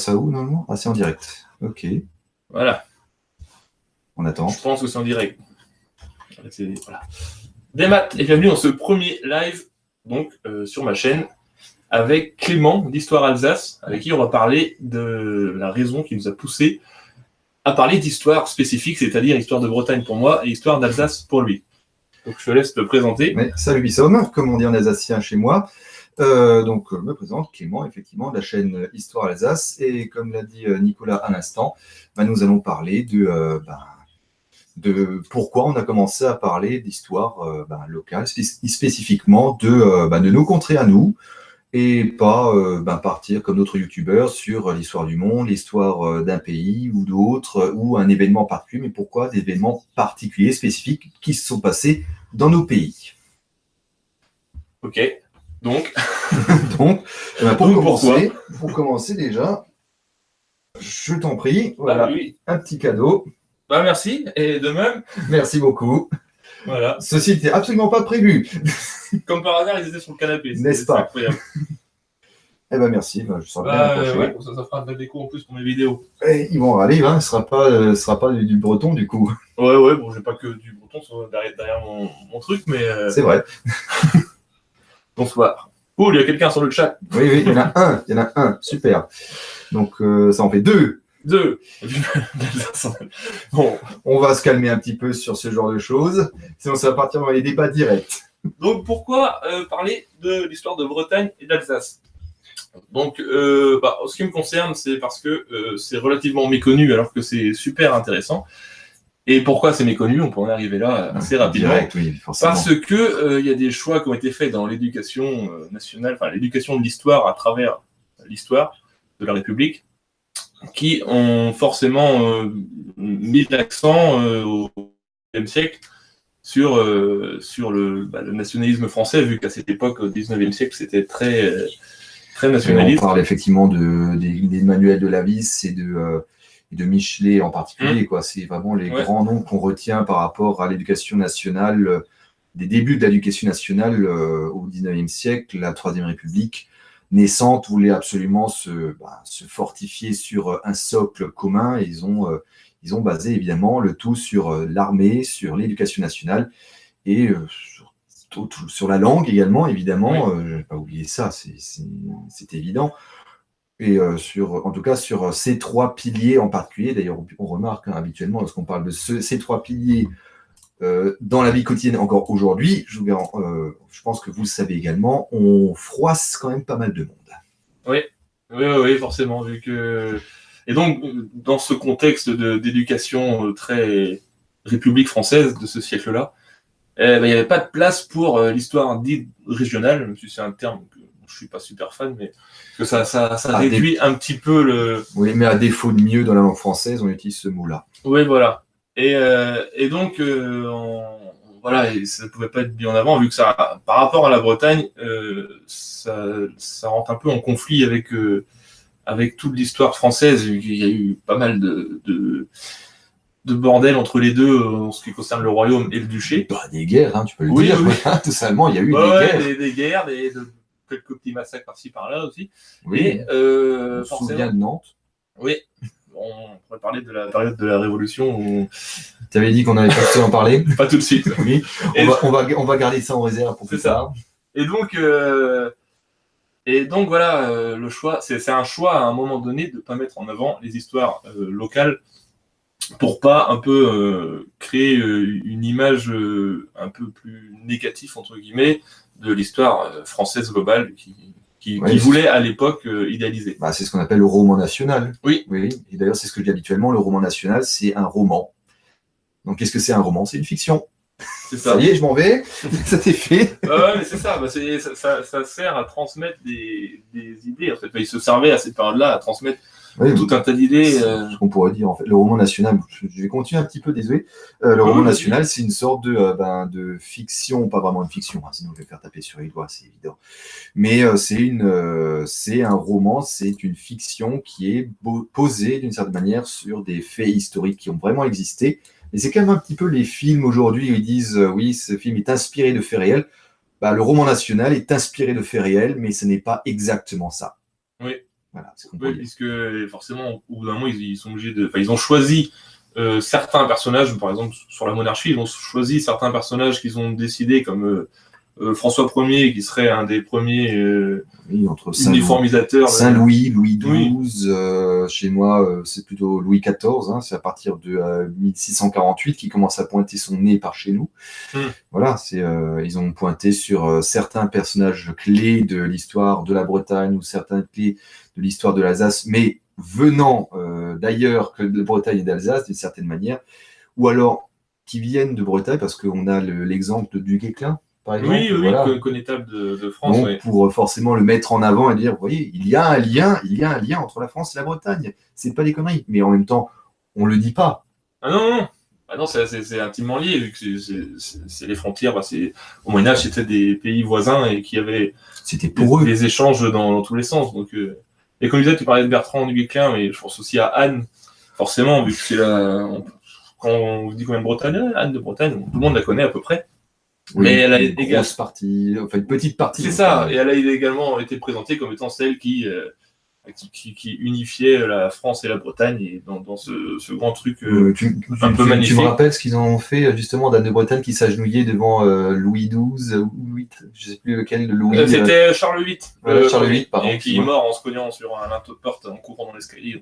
ça où, normalement? Ah, c'est en direct. Ok. Voilà. On attend. Je pense que c'est en direct. Voilà. Des maths et bienvenue dans ce premier live donc, sur ma chaîne avec Clément d'Histoire Alsace, avec qui on va parler de la raison qui nous a poussé à parler d'histoire spécifique, c'est-à-dire histoire de Bretagne pour moi et histoire d'Alsace pour lui. Donc je te laisse te présenter. Mais, salut Bissom, comme on dit en alsacien chez moi. Je me présente Clément, effectivement, de la chaîne Histoire Alsace. Et comme l'a dit Nicolas à l'instant, nous allons parler de pourquoi on a commencé à parler d'histoire locale, spécifiquement de nos contrées à nous, et pas partir comme d'autres youtubeurs sur l'histoire du monde, l'histoire d'un pays ou d'autres, ou un événement particulier, mais pourquoi des événements particuliers, spécifiques, qui se sont passés dans nos pays. Ok, donc pour commencer déjà, je t'en prie, voilà, oui. Un petit cadeau. Merci, et de même. Merci beaucoup. Voilà. Ceci n'était absolument pas prévu. Comme par hasard, ils étaient sur le canapé. N'est-ce pas? Incroyable. Eh ben merci, je sens bien approché. Ouais, ça fera de la déco en plus pour mes vidéos. Et ils vont râler, hein, ce sera pas du breton du coup. Ouais, bon, j'ai pas que du breton derrière mon truc, mais... C'est vrai. Bonsoir. Cool, il y a quelqu'un sur le chat. Oui, il y en a un, super. Donc ça en fait deux. Bon, on va se calmer un petit peu sur ce genre de choses, sinon ça va partir dans les débats directs. Donc pourquoi parler de l'histoire de Bretagne et d'Alsace? Donc, ce qui me concerne, c'est parce que c'est relativement méconnu alors que c'est super intéressant. Et pourquoi c'est méconnu? On peut en arriver là assez rapidement. Direct, oui, forcément. Parce que y a des choix qui ont été faits dans l'éducation nationale, enfin l'éducation de l'histoire à travers l'histoire de la République, qui ont forcément mis l'accent au XIXe siècle sur le nationalisme français, vu qu'à cette époque, au XIXe siècle, c'était très nationaliste. On parle effectivement des manuels de Lavis et de Michelet en particulier. C'est vraiment les grands noms qu'on retient par rapport à l'éducation nationale, des débuts de l'éducation nationale au XIXe siècle, la Troisième République naissante voulait absolument se fortifier sur un socle commun. Et ils ont basé évidemment le tout sur l'armée, sur l'éducation nationale et sur la langue également, évidemment. Je n'ai pas oublié ça, c'est évident. Et en tout cas sur ces trois piliers en particulier. D'ailleurs, on remarque habituellement lorsqu'on parle de ces trois piliers dans la vie quotidienne encore aujourd'hui, je pense que vous le savez également, on froisse quand même pas mal de monde. Oui, forcément, vu que... Et donc, dans ce contexte d'éducation très République française de ce siècle-là, il n'y avait pas de place pour l'histoire dite régionale, même si c'est un terme que je ne suis pas super fan, mais que ça réduit un petit peu le... Oui, mais à défaut de mieux dans la langue française, on utilise ce mot-là. Oui, voilà. Et donc, voilà, et ça ne pouvait pas être mis en avant, vu que ça, par rapport à la Bretagne, ça rentre un peu en conflit avec toute l'histoire française. Il y a eu pas mal de bordel entre les deux en ce qui concerne le royaume et le duché. Des guerres, tu peux le dire. Oui. Tout simplement, il y a eu des guerres, quelques petits massacres par-ci par-là aussi. Oui, et on se souvient de Nantes. Oui. On pourrait parler de la période de la Révolution. Où... Tu avais dit qu'on avait pas en parler. Pas tout de suite. Oui. On va garder ça en réserve pour plus tard. Et donc voilà, le choix, c'est un choix à un moment donné de ne pas mettre en avant les histoires locales pour pas un peu créer une image un peu plus négative entre guillemets de l'histoire française globale qui voulait à l'époque idéaliser. C'est ce qu'on appelle le roman national. Oui. Et d'ailleurs, c'est ce que je dis habituellement, le roman national, c'est un roman. Donc, qu'est-ce que c'est un roman? C'est une fiction. C'est ça. Ça y est, je m'en vais. Ça t'est fait. Mais c'est ça. Ça sert à transmettre des idées. En fait, il se servait à cette période-là à transmettre tout un tas d'idées. Ce qu'on pourrait dire, en fait, le roman national, je vais continuer un petit peu, désolé. Le roman national, c'est une sorte de fiction, pas vraiment une fiction, sinon je vais faire taper sur les doigts, c'est évident. Mais c'est un roman, c'est une fiction qui est posée d'une certaine manière sur des faits historiques qui ont vraiment existé. Et c'est quand même un petit peu les films aujourd'hui où ils disent oui, ce film est inspiré de faits réels. Le roman national est inspiré de faits réels, mais ce n'est pas exactement ça. Oui. Voilà, oui, puisque forcément, au bout d'un moment, ils sont obligés de. Enfin, ils ont choisi certains personnages, par exemple, sur la monarchie, ils ont choisi certains personnages qu'ils ont décidé, comme François Ier, qui serait un des premiers entre uniformisateurs. Saint-Louis, Louis XII, chez moi, c'est plutôt Louis XIV, hein, c'est à partir de 1648 qu'il commence à pointer son nez par chez nous. Voilà, ils ont pointé sur certains personnages clés de l'histoire de la Bretagne ou certains clés de l'histoire de l'Alsace, mais venant d'ailleurs que de Bretagne et d'Alsace, d'une certaine manière, ou alors qui viennent de Bretagne, parce qu'on a l'exemple de Du Guesclin, par exemple. Oui, voilà. Connétable de France. Donc, pour forcément le mettre en avant et dire, vous voyez, il y a un lien entre la France et la Bretagne. C'est pas des conneries. Mais en même temps, on le dit pas. Ah non. Ah non, c'est intimement lié, vu que c'est les frontières. Au Moyen-Âge, c'était des pays voisins et qui avaient des échanges dans tous les sens. Donc, et comme je disais, tu parlais de Bertrand du Guesclin, mais je pense aussi à Anne, forcément, vu que c'est quand on dit combien de Bretagne, Anne de Bretagne, tout le monde la connaît à peu près. Oui, mais elle a une grosse partie, enfin une petite partie. C'est ça, et elle a également été présentée comme étant celle qui unifiait la France et la Bretagne et dans ce grand truc un peu magnifique. Tu me rappelles ce qu'ils ont fait justement d'Anne de Bretagne qui s'agenouillait devant Louis XII ou Louis, je ne sais plus lequel, Louis. C'était Charles VIII. Charles VIII, pardon. Et qui est mort en se cognant sur un linteau de porte en courant dans l'escalier.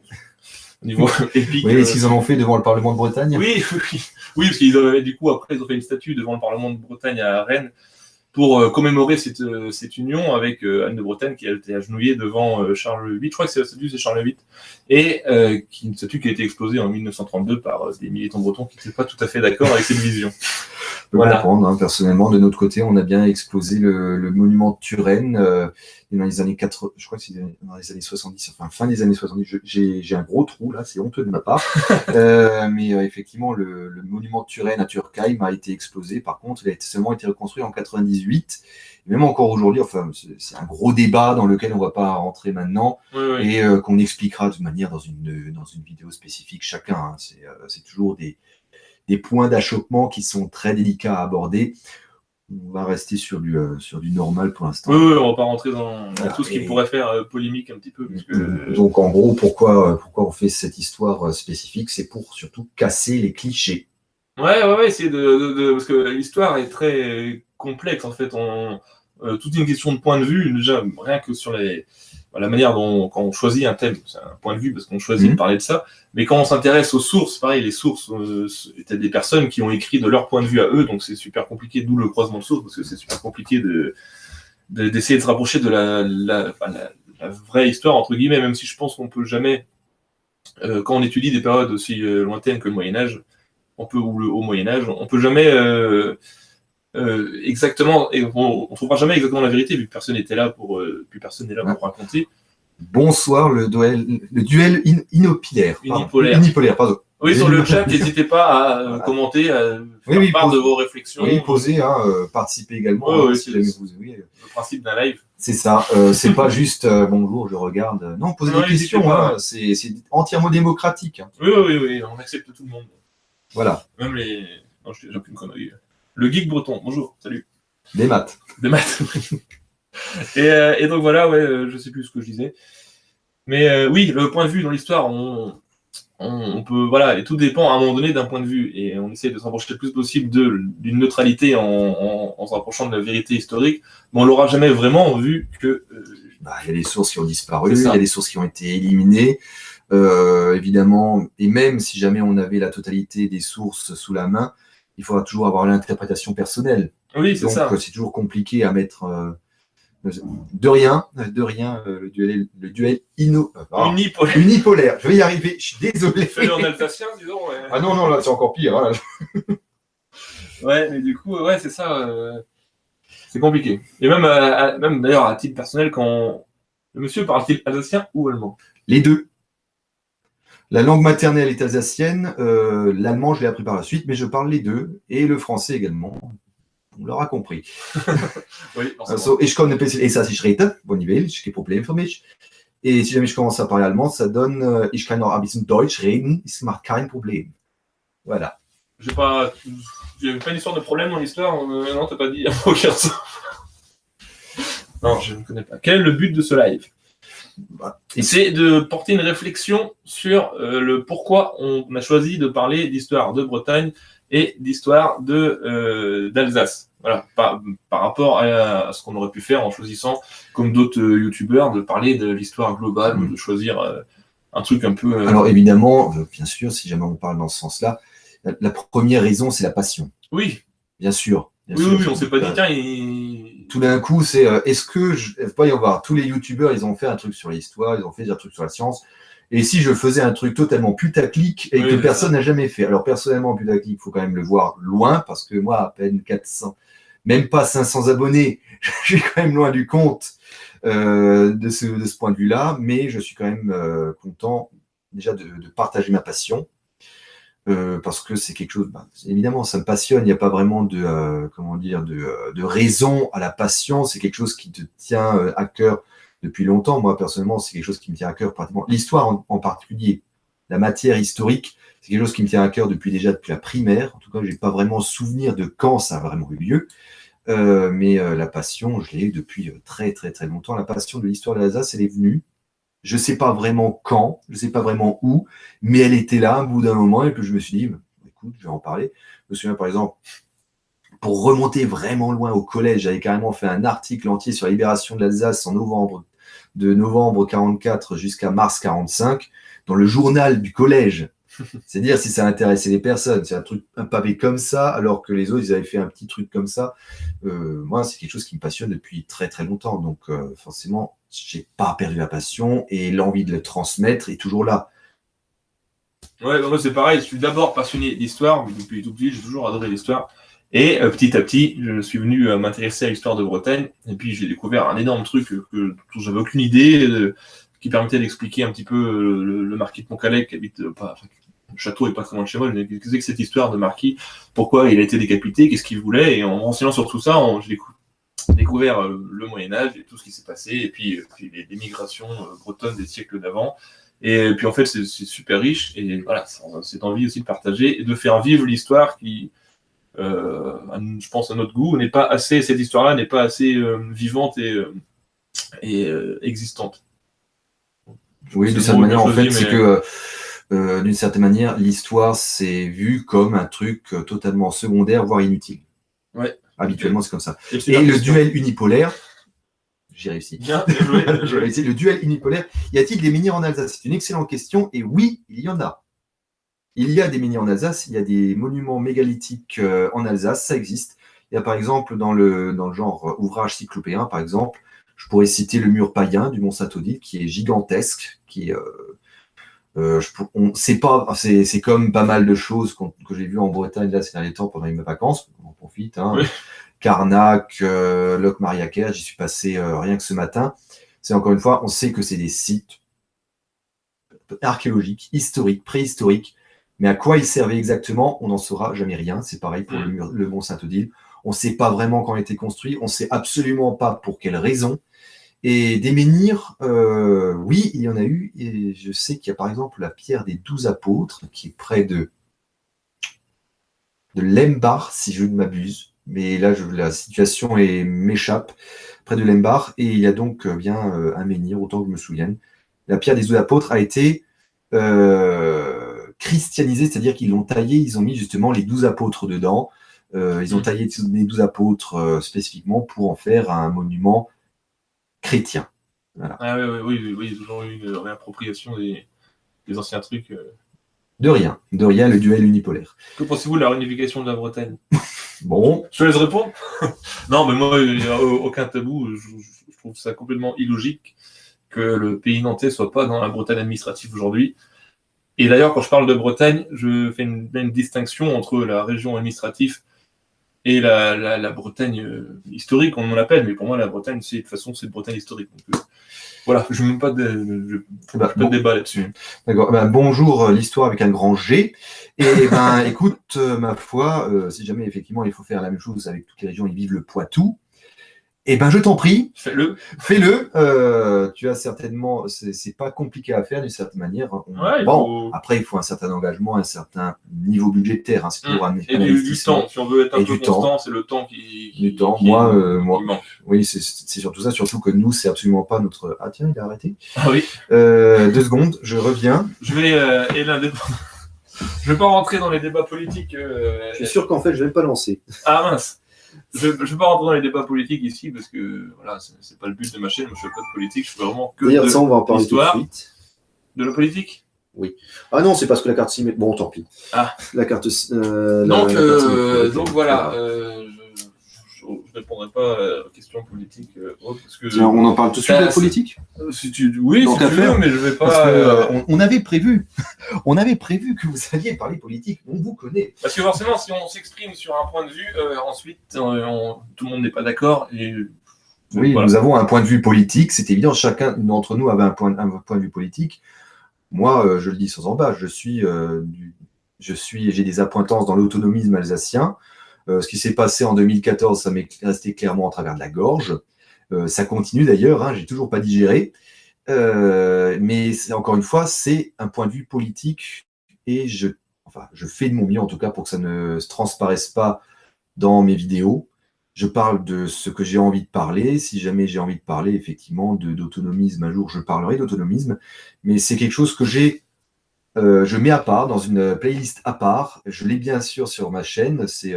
Au niveau épique. Oui, est-ce qu'ils en ont fait devant le Parlement de Bretagne? Oui, parce qu'ils avaient du coup après ils ont fait une statue devant le Parlement de Bretagne à Rennes pour commémorer cette union avec Anne de Bretagne qui a été agenouillée devant Charles VIII. Je crois que c'est la statue, c'est Charles VIII, et une statue qui a été explosée en 1932 par des militants bretons qui n'étaient pas tout à fait d'accord avec cette vision. Je peux comprendre, hein. Personnellement, de notre côté, on a bien explosé le monument de Turenne dans les années 80, je crois que c'est dans les années 70, enfin fin des années 70. J'ai un gros trou là, c'est honteux de ma part. Mais effectivement, le monument de Turenne à Turckheim a été explosé. Par contre, il a seulement été reconstruit en 98. Et même encore aujourd'hui, enfin, c'est un gros débat dans lequel on ne va pas rentrer maintenant et qu'on expliquera de manière dans une vidéo spécifique chacun. Hein. C'est toujours des points d'achoppement qui sont très délicats à aborder. On va rester sur du normal pour l'instant. Oui, on va pas rentrer dans tout ce qui pourrait faire polémique un petit peu. Donc en gros, pourquoi on fait cette histoire spécifique? C'est pour surtout casser les clichés. Ouais, c'est parce que l'histoire est très complexe en fait. Toute une question de point de vue, déjà, rien que sur la manière dont quand on choisit un thème, c'est un point de vue parce qu'on choisit de parler de ça, mais quand on s'intéresse aux sources, pareil, les sources étaient des personnes qui ont écrit de leur point de vue à eux, donc c'est super compliqué, d'où le croisement de sources, parce que c'est super compliqué d'essayer de se rapprocher de la vraie histoire, entre guillemets, même si je pense qu'on peut jamais, quand on étudie des périodes aussi lointaines que le Moyen-Âge, ou le Haut Moyen-Âge, on peut jamais exactement, et on ne trouvera jamais exactement la vérité, vu que personne n'était là pour raconter. Bonsoir, le duel unipolaire. Unipolaire, pardon. Oui, sur le chat, n'hésitez pas à commenter, à faire part de vos réflexions. Oui, poser, participer également. Si jamais le principe d'un live. C'est ça, c'est pas juste bonjour, je regarde. Non, posez des questions, c'est entièrement démocratique. Hein. Oui, on accepte tout le monde. Voilà. Même les. Non, j'ai aucune connerie. Le geek breton, bonjour, salut. Des maths. Et donc voilà, je sais plus ce que je disais. Mais oui, le point de vue dans l'histoire, on peut, et tout dépend à un moment donné d'un point de vue. Et on essaie de se rapprocher le plus possible d'une neutralité en se rapprochant de la vérité historique. Mais on l'aura jamais vraiment vu que. Il y a des sources qui ont disparu, il y a des sources qui ont été éliminées. Évidemment, et même si jamais on avait la totalité des sources sous la main, il faudra toujours avoir l'interprétation personnelle. Oui, c'est ça. Donc, c'est toujours compliqué à mettre de rien, le duel unipolaire. Je vais y arriver, je suis désolé. Fais-le en alsacien, disons. Ah non, là, c'est encore pire. Voilà. Mais du coup, c'est ça. C'est compliqué. Et même d'ailleurs, à titre personnel, quand le monsieur parle-t-il alsacien ou allemand? Les deux. La langue maternelle est alsacienne, l'allemand je l'ai appris par la suite, mais je parle les deux, et le français également. On l'aura compris. Oui, also, ich kann ein bisschen Elsassisch reden, wenn ich will, ist kein Problem für mich. Et si jamais je commence à parler allemand, ça donne ich kann auch ein bisschen Deutsch reden, es macht kein Problem. Voilà. J'ai pas une histoire de problème dans l'histoire, non, t'as pas dit aucun sens. Non, je ne connais pas. Quel est le but de ce live? c'est de porter une réflexion sur le pourquoi on a choisi de parler d'histoire de Bretagne et d'histoire d'Alsace. Voilà, par rapport à ce qu'on aurait pu faire en choisissant, comme d'autres youtubeurs, de parler de l'histoire globale, ou de choisir un truc un peu... Alors évidemment, bien sûr, si jamais on parle dans ce sens-là, la première raison, c'est la passion. Oui. Bien sûr. Oui, on ne s'est pas dit, tiens, tout d'un coup, c'est est-ce que il faut pas y en voir. Tous les youtubeurs, ils ont fait un truc sur l'histoire, ils ont fait un truc sur la science. Et si je faisais un truc totalement putaclic et que personne n'a jamais fait. Alors personnellement, putaclic, il faut quand même le voir loin, parce que moi, à peine 400, même pas 500 abonnés, je suis quand même loin du compte de ce point de vue-là, mais je suis quand même content déjà de partager ma passion. Parce que c'est quelque chose, évidemment, ça me passionne, il n'y a pas vraiment de raison à la passion, c'est quelque chose qui te tient à cœur depuis longtemps. Moi, personnellement, c'est quelque chose qui me tient à cœur pratiquement. L'histoire en particulier, la matière historique, c'est quelque chose qui me tient à cœur depuis la primaire. En tout cas, je n'ai pas vraiment souvenir de quand ça a vraiment eu lieu. Mais la passion, je l'ai eu depuis très, très, très longtemps. La passion de l'histoire de l'Alsace, elle est venue. Je ne sais pas vraiment quand, je ne sais pas vraiment où, mais elle était là, au bout d'un moment, et puis je me suis dit, écoute, je vais en parler. Je me souviens, par exemple, pour remonter vraiment loin au collège, j'avais carrément fait un article entier sur la libération de l'Alsace de novembre 44 jusqu'à mars 45, dans le journal du collège. C'est dire si ça intéressait les personnes. C'est un pavé comme ça, alors que les autres, ils avaient fait un petit truc comme ça. Moi, c'est quelque chose qui me passionne depuis très, très longtemps. Donc, forcément, j'ai pas perdu la passion et l'envie de le transmettre est toujours là. Ouais, moi, c'est pareil. Je suis d'abord passionné d'histoire. Depuis tout petit, j'ai toujours adoré l'histoire. Et petit à petit, je suis venu m'intéresser à l'histoire de Bretagne. Et puis, j'ai découvert un énorme truc dont j'avais aucune idée, qui permettait d'expliquer un petit peu le marquis de Montcalais, qui habite le château est pas très loin de chez moi. Qu'est-ce que c'est que cette histoire de marquis? Pourquoi il a été décapité? Qu'est-ce qu'il voulait? Et en me renseignant sur tout ça, j'ai découvert le Moyen-Âge et tout ce qui s'est passé, et puis les migrations bretonnes des siècles d'avant. Et puis en fait, c'est super riche. Et voilà, cette envie aussi de partager et de faire vivre l'histoire qui, je pense à notre goût, cette histoire-là n'est pas assez vivante et existante. Oui, d'une certaine manière, en fait, c'est que d'une certaine manière, l'histoire, c'est vu comme un truc totalement secondaire, voire inutile. Ouais. Habituellement, c'est comme ça. Et le duel unipolaire, j'ai réussi. Bien, j'ai réussi. Le duel unipolaire, y a-t-il des menhirs en Alsace? C'est une excellente question, et oui, il y en a. Il y a des menhirs en Alsace, il y a des monuments mégalithiques en Alsace, ça existe. Il y a par exemple, dans le genre ouvrage cyclopéen, par exemple, je pourrais citer le mur païen du Mont Saint-Odile, qui est gigantesque, qui est... c'est comme pas mal de choses que j'ai vues en Bretagne là ces derniers temps pendant mes vacances. On en profite. Hein. Oui. Carnac, Locmariaquer, j'y suis passé rien que ce matin. C'est encore une fois, on sait que c'est des sites archéologiques, historiques, préhistoriques, mais à quoi ils servaient exactement, on n'en saura jamais rien. C'est pareil pour le Mont Saint-Odile. On ne sait pas vraiment quand il a été construit, on ne sait absolument pas pour quelles raisons. Et des menhirs, oui, il y en a eu. Et je sais qu'il y a par exemple la pierre des 12 apôtres, qui est près de Lembach, si je ne m'abuse. Mais là, la situation m'échappe, près de Lembach. Et il y a donc bien un menhir, autant que je me souvienne. La pierre des 12 apôtres a été christianisée, c'est-à-dire qu'ils l'ont taillée, ils ont mis justement les 12 apôtres dedans. Ils ont taillé les 12 apôtres spécifiquement pour en faire un monument chrétien. Voilà. Ah oui, il y a toujours eu une réappropriation des anciens trucs. De rien, le duel unipolaire. Que pensez-vous de la réunification de la Bretagne? Bon. Je te laisse répondre. Non, mais moi, il n'y a aucun tabou. Je trouve ça complètement illogique que le pays nantais soit pas dans la Bretagne administrative aujourd'hui. Et d'ailleurs, quand je parle de Bretagne, je fais une distinction entre la région administrative et la Bretagne historique, on l'appelle, mais pour moi, la Bretagne, de toute façon, c'est Bretagne historique. Donc, voilà, je ne mets pas de débat là-dessus. D'accord. Bonjour, l'histoire avec un grand G. Et écoute, ma foi, si jamais effectivement il faut faire la même chose avec toutes les régions, ils vivent le Poitou. Eh ben, je t'en prie, Fais-le. fais-le. Tu as certainement, c'est pas compliqué à faire d'une certaine manière. Bon, après, il faut un certain engagement, un certain niveau budgétaire. Hein, c'est toujours un Et du investissement. temps. Si on veut être un Et peu du temps. constant, c'est le temps qui Du temps. qui Moi, manque. oui, c'est surtout ça. Surtout que nous, c'est absolument pas notre. Ah tiens, il a arrêté. Ah oui. 2 secondes, je reviens. Je vais je vais pas rentrer dans les débats politiques. Je suis sûr qu'en fait, je vais pas lancer. Ah mince. Je vais pas rentrer dans les débats politiques ici parce que voilà, c'est pas le but de ma chaîne. Moi, je fais pas de politique. Je fais vraiment que D'ailleurs, ça, on va en parler tout de l'histoire. suite. De la politique. Oui. Ah non, c'est parce que la carte SIM. Bon, tant pis. Ah. La carte. Donc voilà. Je ne répondrai pas aux questions politiques. Parce que, Tiens, on en parle tout de suite de la politique. Oui, si tu veux, mais je vais pas. Parce que, on avait prévu que vous alliez parler politique. On vous connaît. Parce que forcément, si on s'exprime sur un point de vue, ensuite, tout le monde n'est pas d'accord. Oui, voilà. Nous avons un point de vue politique. C'est évident. Chacun d'entre nous avait un point de vue politique. Moi, je le dis sans embâche. J'ai des appointances dans l'autonomisme alsacien. Ce qui s'est passé en 2014, ça m'est resté clairement en travers de la gorge. Ça continue d'ailleurs, hein, j'ai toujours pas digéré. Mais encore une fois, c'est un point de vue politique et je fais de mon mieux en tout cas pour que ça ne se transparaisse pas dans mes vidéos. Je parle de ce que j'ai envie de parler. Si jamais j'ai envie de parler effectivement d'autonomisme, un jour je parlerai d'autonomisme. Mais c'est quelque chose que je mets à part, dans une playlist à part. Je l'ai bien sûr sur ma chaîne. C'est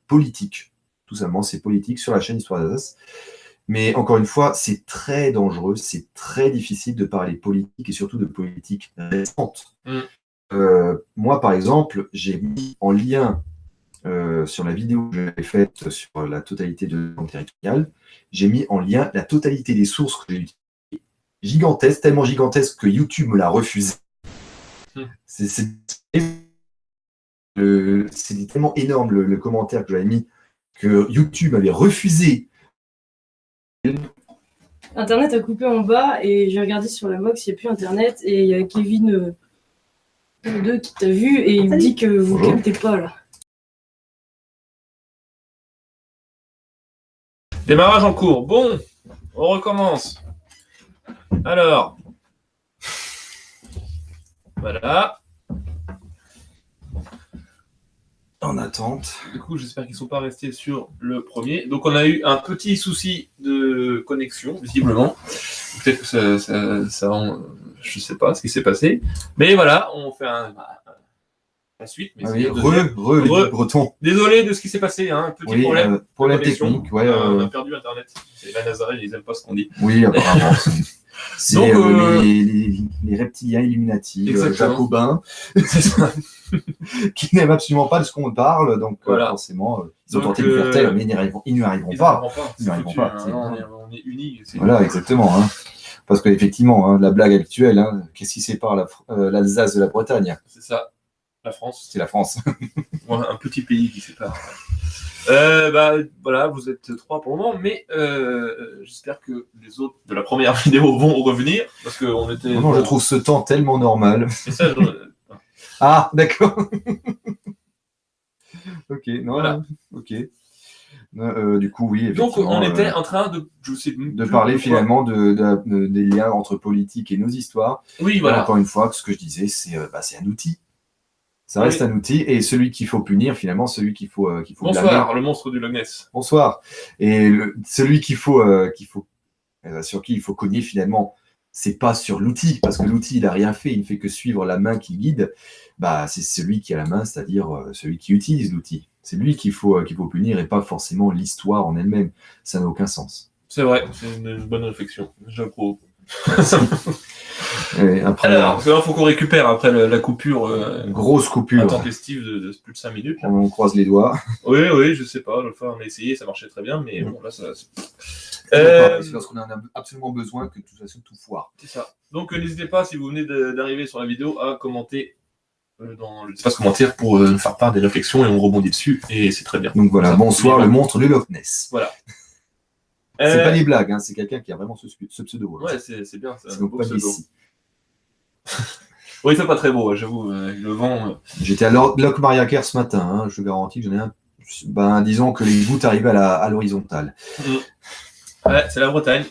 politique. Tout simplement, c'est politique sur la chaîne Histoire d'Alsace. Mais encore une fois, c'est très dangereux. C'est très difficile de parler politique et surtout de politique récente. Moi, par exemple, j'ai mis en lien sur la vidéo que j'avais faite sur la totalité de l'Union territoriale, j'ai mis en lien la totalité des sources que j'ai utilisées. Gigantesque, tellement gigantesque que YouTube me l'a refusé. C'est tellement énorme le commentaire que j'avais mis que YouTube avait refusé. Internet a coupé en bas et j'ai regardé sur la box, il n'y a plus Internet et il y a Kevin 2 qui t'a vu et il me dit que vous ne captez pas là. Démarrage en cours. Bon, on recommence. Alors, voilà. En attente. Du coup, j'espère qu'ils ne sont pas restés sur le premier. Donc, on a eu un petit souci de connexion, visiblement. Peut-être que je ne sais pas ce qui s'est passé. Mais voilà, on fait la suite. Mais Breton. Désolé de ce qui s'est passé. Hein, petit problème. Problème technique. Ouais, on a perdu Internet. C'est la Nazareth, ils n'aiment pas ce qu'on dit. Oui, apparemment. C'est les reptiliens Illuminati, jacobins, qui n'aiment absolument pas de ce qu'on parle, donc voilà. Forcément, ils ont tenté de faire taire, mais ils n'y arriveront pas. Ils n'y arriveront pas. On est unis. Voilà, exactement. Hein. Parce qu'effectivement, hein, la blague actuelle, hein, qu'est-ce qui sépare l'Alsace de la Bretagne? C'est ça, la France. C'est la France. Un petit pays qui sépare. Voilà, vous êtes 3 pour le moment, mais j'espère que les autres de la première vidéo vont revenir parce que on était. Non, je trouve ce temps tellement normal. Et ça, Ah, d'accord. Ok, non, voilà. Ok. Du coup, oui. Donc, on était en train de parler finalement des liens entre politique et nos histoires. Oui, voilà. Encore une fois, ce que je disais, c'est un outil. Ça reste un outil, et celui qu'il faut punir, finalement, celui qu'il faut Bonsoir, blâmer. Le monstre du Loch Ness. Bonsoir. Et celui sur qui il faut cogner, finalement, c'est pas sur l'outil, parce que l'outil, il n'a rien fait, il ne fait que suivre la main qui guide. C'est celui qui a la main, c'est-à-dire celui qui utilise l'outil. C'est lui qu'il faut punir, et pas forcément l'histoire en elle-même. Ça n'a aucun sens. C'est vrai, c'est une bonne réflexion. J'approuve. Après, alors, il faut qu'on récupère après la coupure. Grosse coupure. Intempestive de plus de 5 minutes. Là. On croise les doigts. Oui, je sais pas. L'autre fois, on a essayé, ça marchait très bien, mais bon, là, ça. C'est parce qu'on en a absolument besoin que tout fasse tout foire. C'est ça. Donc, n'hésitez pas, si vous venez d'arriver sur la vidéo, à commenter dans l'espace commentaire pour faire part des réflexions et on rebondit dessus, et c'est très bien. Donc voilà, bonsoir, le monstre du Loch Ness. Voilà. C'est pas des blagues, hein, c'est quelqu'un qui a vraiment ce pseudo. Ouais, c'est bien. C'est donc pas d'ici. Oui, c'est pas très beau, j'avoue, le vent. J'étais à Loch Mariaker ce matin, hein, je garantis que disons que les gouttes arrivent à l'horizontale. Ouais, c'est la Bretagne.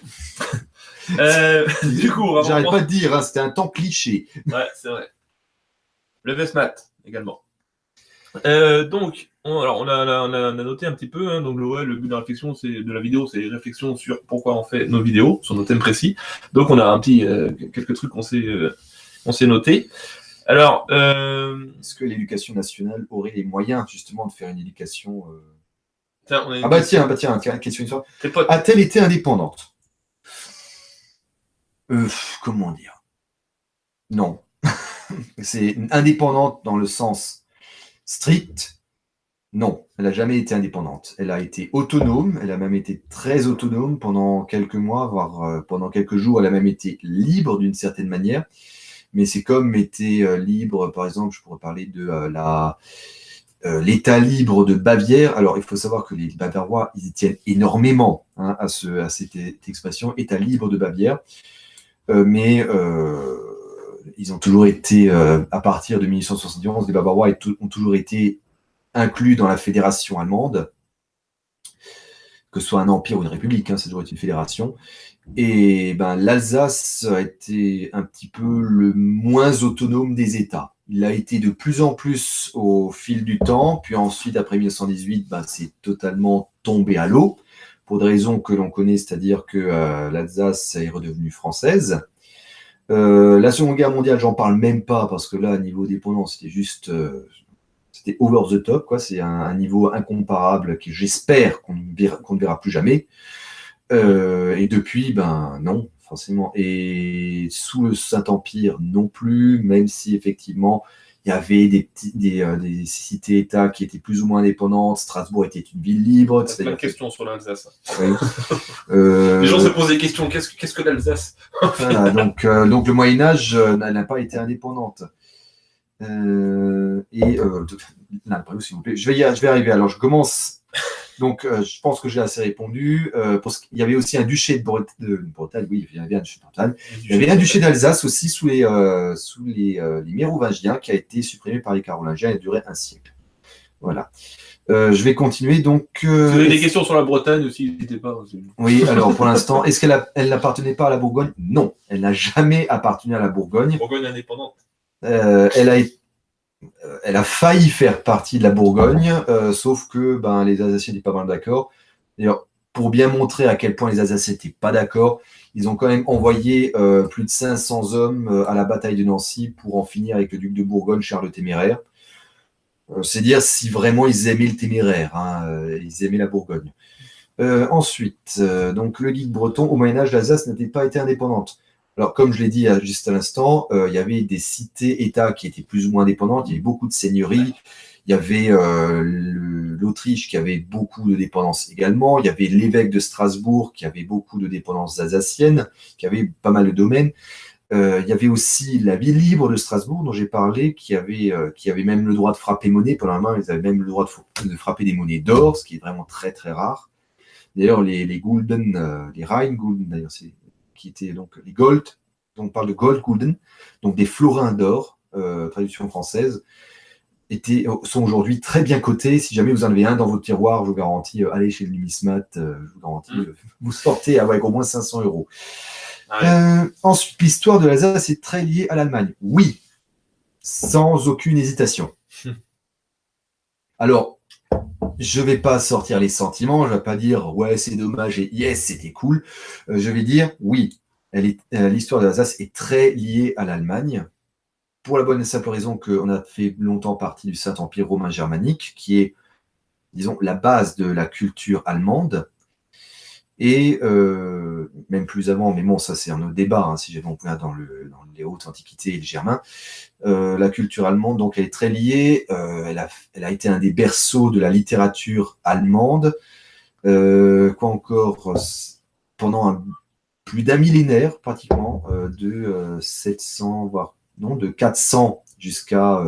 Du coup, j'arrête pas de dire, hein, c'était un temps cliché. Ouais, c'est vrai. Le Vesmat également. Donc, on a noté un petit peu. Hein, donc, le but de la réflexion, de la vidéo, c'est réflexion sur pourquoi on fait nos vidéos, sur nos thèmes précis. Donc, on a quelques trucs qu'on s'est notés. Alors, est-ce que l'éducation nationale aurait les moyens justement de faire une éducation tiens, question histoire. Tes potes. A-t-elle été indépendante? Comment dire? Non. C'est indépendante dans le sens strict. Non, elle n'a jamais été indépendante. Elle a été autonome, elle a même été très autonome pendant quelques mois, voire pendant quelques jours, elle a même été libre d'une certaine manière. Mais c'est comme était libre, par exemple, je pourrais parler de l'État libre de Bavière. Alors, il faut savoir que les Bavarois, ils y tiennent énormément à cette expression, État libre de Bavière. Mais ils ont toujours été, à partir de 1871, les Bavarois ont toujours été inclus dans la fédération allemande, que ce soit un empire ou une république, ça doit être une fédération. Et l'Alsace a été un petit peu le moins autonome des États. Il a été de plus en plus au fil du temps, puis ensuite, après 1918, c'est totalement tombé à l'eau, pour des raisons que l'on connaît, c'est-à-dire que l'Alsace est redevenue française. La Seconde Guerre mondiale, j'en parle même pas, parce que là, niveau dépendance, c'était juste... c'était over the top, quoi. C'est un niveau incomparable que j'espère qu'on ne verra plus jamais. Et depuis, non, forcément. Et sous le Saint-Empire, non plus, même si effectivement, il y avait des cités-États qui étaient plus ou moins indépendantes. Strasbourg était une ville libre. C'est une question sur l'Alsace. Oui. Les gens se posent des questions. Qu'est-ce que l'Alsace? Voilà, donc le Moyen-Âge n'a pas été indépendante. S'il vous plaît. Je vais arriver. Alors, je commence. Donc, je pense que j'ai assez répondu. Parce qu'il y avait aussi un duché de Bretagne. Oui, il y avait un duché de Bretagne. Il y avait un duché d'Alsace aussi sous les Mérovingiens qui a été supprimé par les Carolingiens et a duré un siècle. Voilà. Je vais continuer. Donc, si vous avez des questions sur la Bretagne aussi, n'hésitez pas. Oui, alors pour l'instant, est-ce qu'elle n'appartenait pas à la Bourgogne? Non, elle n'a jamais appartenu à la Bourgogne. Bourgogne indépendante. Elle a failli faire partie de la Bourgogne, sauf que les Alsaciens n'étaient pas mal d'accord. D'ailleurs, pour bien montrer à quel point les Alsaciens n'étaient pas d'accord, ils ont quand même envoyé plus de 500 hommes à la bataille de Nancy pour en finir avec le duc de Bourgogne, Charles le Téméraire. C'est dire si vraiment ils aimaient le Téméraire, ils aimaient la Bourgogne. Ensuite, donc le guide breton, au Moyen-Âge, l'Alsace n'était pas été indépendante. Alors, comme je l'ai dit juste à l'instant, il y avait des cités-États qui étaient plus ou moins indépendantes, il y avait beaucoup de seigneuries, il y avait l'Autriche qui avait beaucoup de dépendances également, il y avait l'évêque de Strasbourg qui avait beaucoup de dépendances alsaciennes, qui avait pas mal de domaines. Il y avait aussi la ville libre de Strasbourg dont j'ai parlé, qui avait même le droit de frapper monnaie. Pendant la main, ils avaient même le droit de frapper des monnaies d'or, ce qui est vraiment très très rare. D'ailleurs, les Gulden, les Rheingulden, d'ailleurs, qui étaient donc les Gold, on parle de Goldgulden, donc des florins d'or, traduction française, sont aujourd'hui très bien cotés. Si jamais vous en avez un dans votre tiroir, je vous garantis, allez chez le numismate, je vous garantis, vous sortez avec au moins 500 €. Ensuite, l'histoire de l'Alsace est très liée à l'Allemagne. Oui, sans aucune hésitation. Alors, je ne vais pas sortir les sentiments, je ne vais pas dire « ouais, c'est dommage » et « yes, c'était cool ». Je vais dire « oui, l'histoire de l'Alsace est très liée à l'Allemagne » pour la bonne et simple raison qu'on a fait longtemps partie du Saint-Empire romain germanique, qui est, disons, la base de la culture allemande. Et même plus avant, mais bon, ça c'est un autre débat, si jamais on peut dans les hautes antiquités et le germain. La culture allemande, donc, elle est très liée. Elle a été un des berceaux de la littérature allemande. Quoi encore, pendant plus d'un millénaire, pratiquement, de 700, voire non, de 400 jusqu'à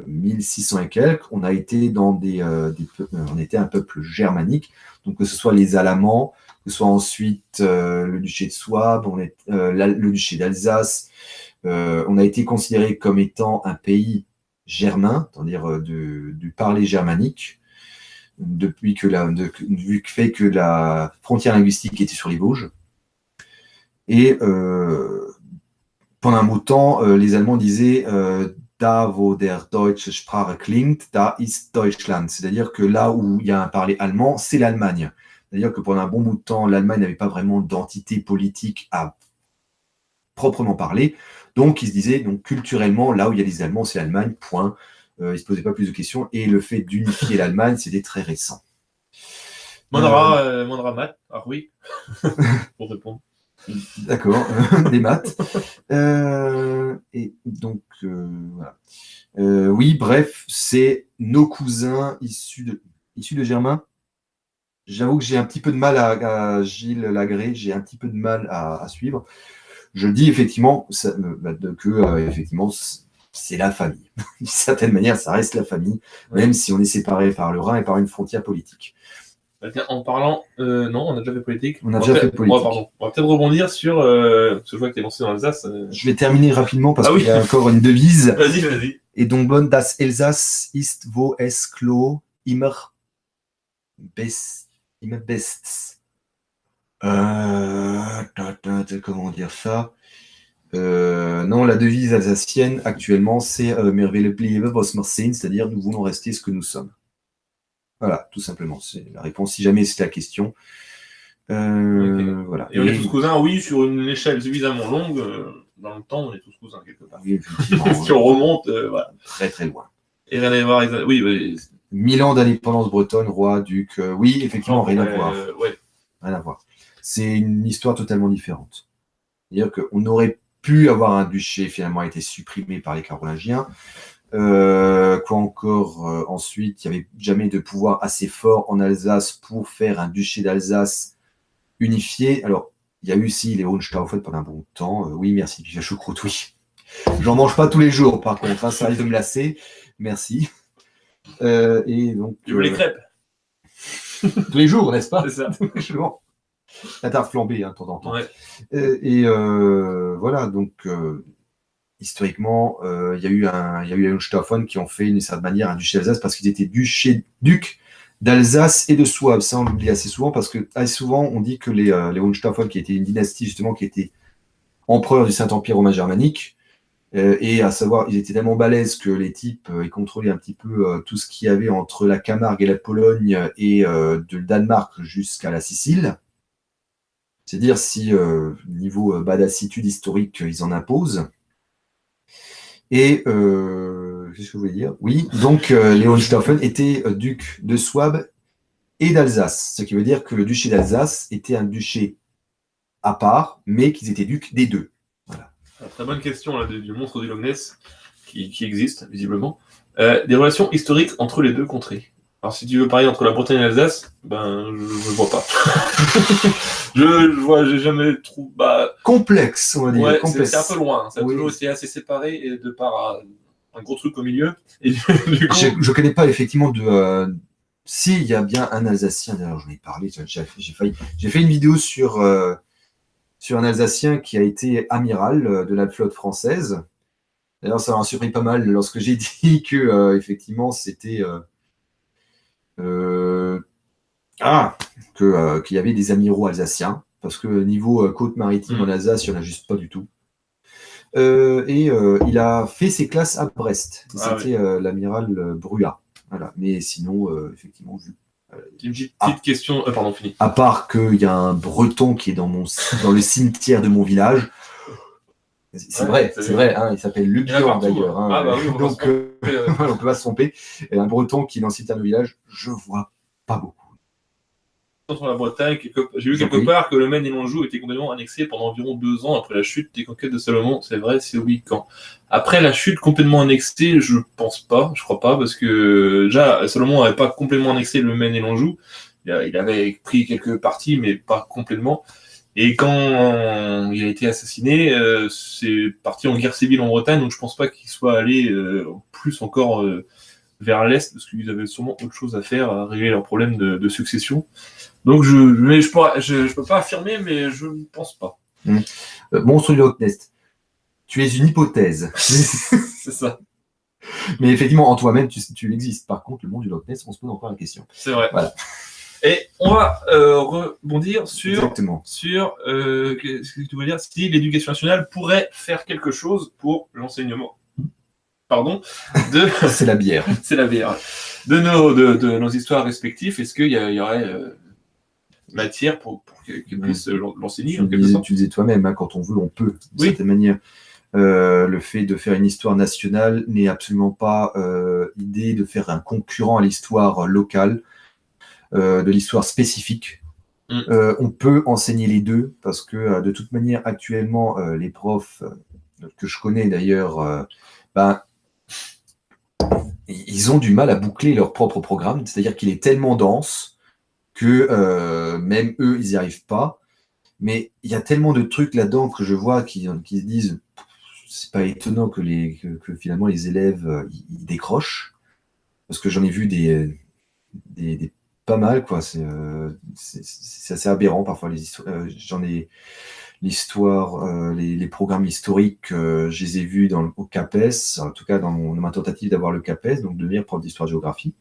1600 et quelques, on a été on était un peuple germanique. Donc, que ce soit les Alamans, que ce soit ensuite le duché de Souabe, le duché d'Alsace, on a été considéré comme étant un pays germain, c'est-à-dire du parler germanique. vu que fait que la frontière linguistique était sur les Vosges. Et pendant un bout de temps, les Allemands disaient Da wo der Deutsche Sprache klingt, da ist Deutschland. C'est-à-dire que là où il y a un parler allemand, c'est l'Allemagne. C'est-à-dire que pendant un bon bout de temps, l'Allemagne n'avait pas vraiment d'entité politique à proprement parler. Donc, ils se disaient, donc, culturellement, là où il y a des Allemands, c'est l'Allemagne, point. Ils ne se posaient pas plus de questions. Et le fait d'unifier l'Allemagne, c'était très récent. Mandra Math, oui, pour répondre. D'accord, des maths. Et donc, voilà. Oui, bref, c'est nos cousins issus de Germain. J'avoue que j'ai un petit peu de mal à Gilles Lagré, j'ai un petit peu de mal à suivre. Je dis effectivement effectivement, c'est la famille. D'une certaine manière, ça reste la famille, même si on est séparés par le Rhin et par une frontière politique. En parlant, non, on a déjà fait politique. On a déjà fait politique. Pardon. On va peut-être rebondir sur ce que je vois que tu es lancé dans l'Alsace. Je vais terminer rapidement parce qu'il y a encore une devise. Vas-y. Et donc, bon, das Elsass ist wo es klo immer best. Comment dire ça? Non, la devise alsacienne actuellement, c'est Wir willen bleiben was wir sind, c'est-à-dire nous voulons rester ce que nous sommes. Voilà, tout simplement, c'est la réponse si jamais c'est la question. Voilà. Et on est tous cousins, oui, sur une échelle suffisamment longue, dans le temps, on est tous cousins quelque part. Oui, effectivement. Si on remonte, voilà. Très très loin. Et rien à voir, oui. 1000 ans d'indépendance bretonne, roi, duc, oui, effectivement, rien à voir. Ouais. Rien à voir. C'est une histoire totalement différente. C'est-à-dire qu'on aurait pu avoir un duché, finalement, a été supprimé par les Carolingiens. Quoi encore, ensuite, il n'y avait jamais de pouvoir assez fort en Alsace pour faire un duché d'Alsace unifié. Alors, il y a eu aussi les Hohenstaufen pendant un bon temps. Oui, merci, puis la choucroute, oui. J'en mange pas tous les jours, par contre, hein, ça risque de me lasser. Merci. Et donc, tu veux les crêpes tous les jours, n'est-ce pas? C'est ça. Tous les jours. La tarte flambée, hein, de temps en temps. Ouais. Voilà, donc historiquement, il y a eu les Hohenstaufen qui ont fait d'une certaine manière un duché d'Alsace parce qu'ils étaient ducs d'Alsace et de Souabe. Ça, on l'oublie assez souvent parce que assez souvent, on dit que les Hohenstaufen, qui étaient une dynastie justement qui était empereur du Saint-Empire romain germanique, et à savoir, ils étaient tellement balèzes que les types ils contrôlaient un petit peu tout ce qu'il y avait entre la Camargue et la Pologne et de Danemark jusqu'à la Sicile. C'est-à-dire si, niveau badassitude historique, ils en imposent. Et, qu'est-ce que je voulais dire? Oui, donc les Hohenstaufen étaient ducs de Souabe et d'Alsace. Ce qui veut dire que le duché d'Alsace était un duché à part, mais qu'ils étaient ducs des deux. Voilà. Très bonne question là, du monstre du Loch Ness, qui existe visiblement. Des relations historiques entre les deux contrées. Alors si tu veux parler entre la Bretagne et l'Alsace, ben je vois pas. j'ai jamais trouvé. Complexe, on va dire. Ouais, complexe. C'est un peu loin. Ça a toujours été assez séparé et de par un gros truc au milieu. Et du coup... Je connais pas effectivement de. Si, il y a bien un Alsacien. D'ailleurs, j'en ai parlé. J'ai fait une vidéo sur un Alsacien qui a été amiral de la flotte française. D'ailleurs, ça m'a surpris pas mal lorsque j'ai dit que effectivement c'était qu'il y avait des amiraux alsaciens, parce que niveau côte maritime en Alsace, il n'y en a juste pas du tout. Il a fait ses classes à Brest. C'était l'amiral Bruat. Voilà. Mais sinon, effectivement, vu. Une petite question. Pardon, fini. À part qu'il y a un breton qui est dans le cimetière de mon village. C'est vrai, hein, il s'appelle Luc Bjorn d'ailleurs. Hein, oui, donc, on ne peut pas se tromper. Et un breton qui est dans le cimetière de village, je vois pas beaucoup. Sur la Bretagne, j'ai vu quelque part que le Maine et l'Anjou étaient complètement annexés pendant environ 2 ans après la chute des conquêtes de Salomon. C'est vrai, c'est oui quand. Après la chute complètement annexée, je crois pas, parce que déjà Salomon n'avait pas complètement annexé le Maine et l'Anjou. Il avait pris quelques parties, mais pas complètement. Et quand il a été assassiné, c'est parti en guerre civile en Bretagne, donc je pense pas qu'il soit allé plus encore vers l'Est, parce qu'ils avaient sûrement autre chose à faire, à régler leurs problèmes de succession. Donc je peux pas affirmer, mais je ne pense pas. Monstre du Loch Ness, tu es une hypothèse. C'est ça. Mais effectivement, en toi-même, tu existes. Par contre, le monde du Loch Ness, on se pose encore la question. C'est vrai. Voilà. Et on va rebondir sur Exactement. ce que tu veux dire, si l'éducation nationale pourrait faire quelque chose pour l'enseignement. Pardon. C'est la bière. C'est la bière. De nos histoires respectives, est-ce qu'il y aurait matière pour qu'ils puissent l'enseigner en quelque sorte? Tu disais toi-même, hein, quand on veut, on peut, d'une Oui. certaine manière. Le fait de faire une histoire nationale n'est absolument pas l'idée de faire un concurrent à l'histoire locale, de l'histoire spécifique. On peut enseigner les deux parce que de toute manière, actuellement, les profs que je connais d'ailleurs, ils ont du mal à boucler leur propre programme, c'est-à-dire qu'il est tellement dense que même eux, ils n'y arrivent pas. Mais il y a tellement de trucs là-dedans que je vois qui se disent c'est pas étonnant que finalement les élèves ils décrochent, parce que j'en ai vu des pas mal, quoi. C'est assez aberrant parfois les histoires. Les programmes historiques, je les ai vus au CAPES, en tout cas dans ma tentative d'avoir le CAPES, donc de devenir prof d'histoire-géographie.